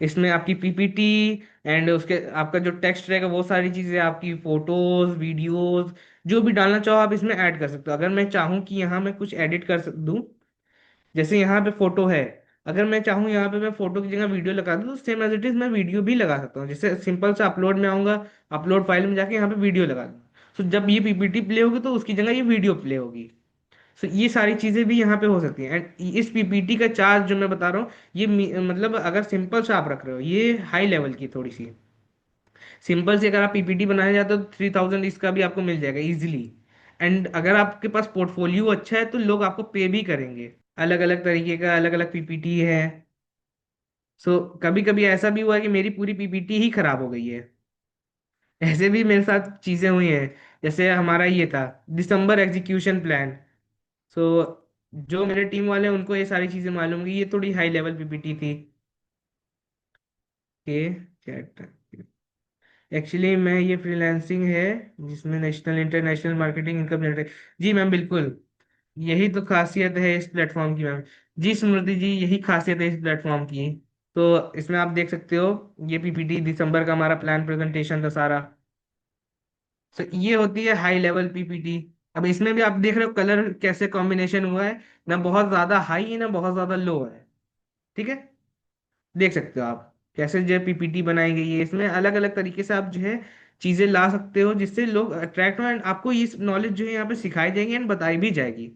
इसमें आपकी पीपीटी एंड उसके आपका जो टेक्स्ट रहेगा, वो सारी चीजें, आपकी फोटोज वीडियोस जो भी डालना चाहो आप इसमें ऐड कर सकते हो। अगर मैं चाहूँ कि यहाँ मैं कुछ एडिट दूं, जैसे यहाँ पे फोटो है, अगर मैं चाहूँ यहाँ पे मैं फोटो की जगह वीडियो लगा दूँ, तो सेम एज इट इज मैं वीडियो भी लगा सकता हूँ। जैसे सिंपल से अपलोड में आऊंगा, अपलोड फाइल में जाके यहाँ पे वीडियो लगा दूँ, तो जब ये पीपीटी प्ले होगी तो उसकी जगह ये वीडियो प्ले होगी। सो ये सारी चीजें भी यहाँ पे हो सकती हैं। एंड इस पीपीटी का चार्ज जो मैं बता रहा हूँ, ये मतलब अगर सिंपल से आप रख रहे हो, ये हाई लेवल की थोड़ी सी सिंपल से, अगर आप पीपीटी बनाने जाते हो तो 3000 इसका भी आपको मिल जाएगा इजीली। एंड अगर आपके पास पोर्टफोलियो अच्छा है तो लोग आपको पे भी करेंगे। अलग अलग तरीके का अलग अलग पीपीटी है। सो कभी कभी ऐसा भी हुआ है कि मेरी पूरी पीपीटी ही खराब हो गई है। ऐसे भी मेरे साथ चीजें हुई हैं। जैसे हमारा ये था दिसंबर एग्जीक्यूशन प्लान। सो जो मेरे टीम वाले हैं, उनको ये सारी चीजें मालूम होंगी, ये थोड़ी हाई लेवल पीपीटी थी। के चैट, एक्चुअली मैं ये फ्रीलांसिंग है जिसमें national international marketing income generate. जी मैम बिल्कुल, यही तो खासियत है इस प्लेटफॉर्म की मैम। जी स्मृति जी, यही खासियत है इस प्लेटफॉर्म की। तो इसमें आप देख सकते हो, ये पीपीटी दिसंबर का हमारा प्लान प्रेजेंटेशन था सारा। तो ये होती है हाई लेवल पीपीटी। अब इसमें भी आप देख रहे हो कलर कैसे कॉम्बिनेशन हुआ है, ना बहुत ज्यादा हाई है ना बहुत ज्यादा लो है। ठीक है। देख सकते हो आप कैसे जो पीपीटी बनाई गई है, इसमें अलग अलग तरीके से आप जो है चीजें ला सकते हो जिससे लोग अट्रैक्ट हो, एंड आपको ये नॉलेज जो है यहाँ पे सिखाई जाएगी एंड बताई भी जाएगी।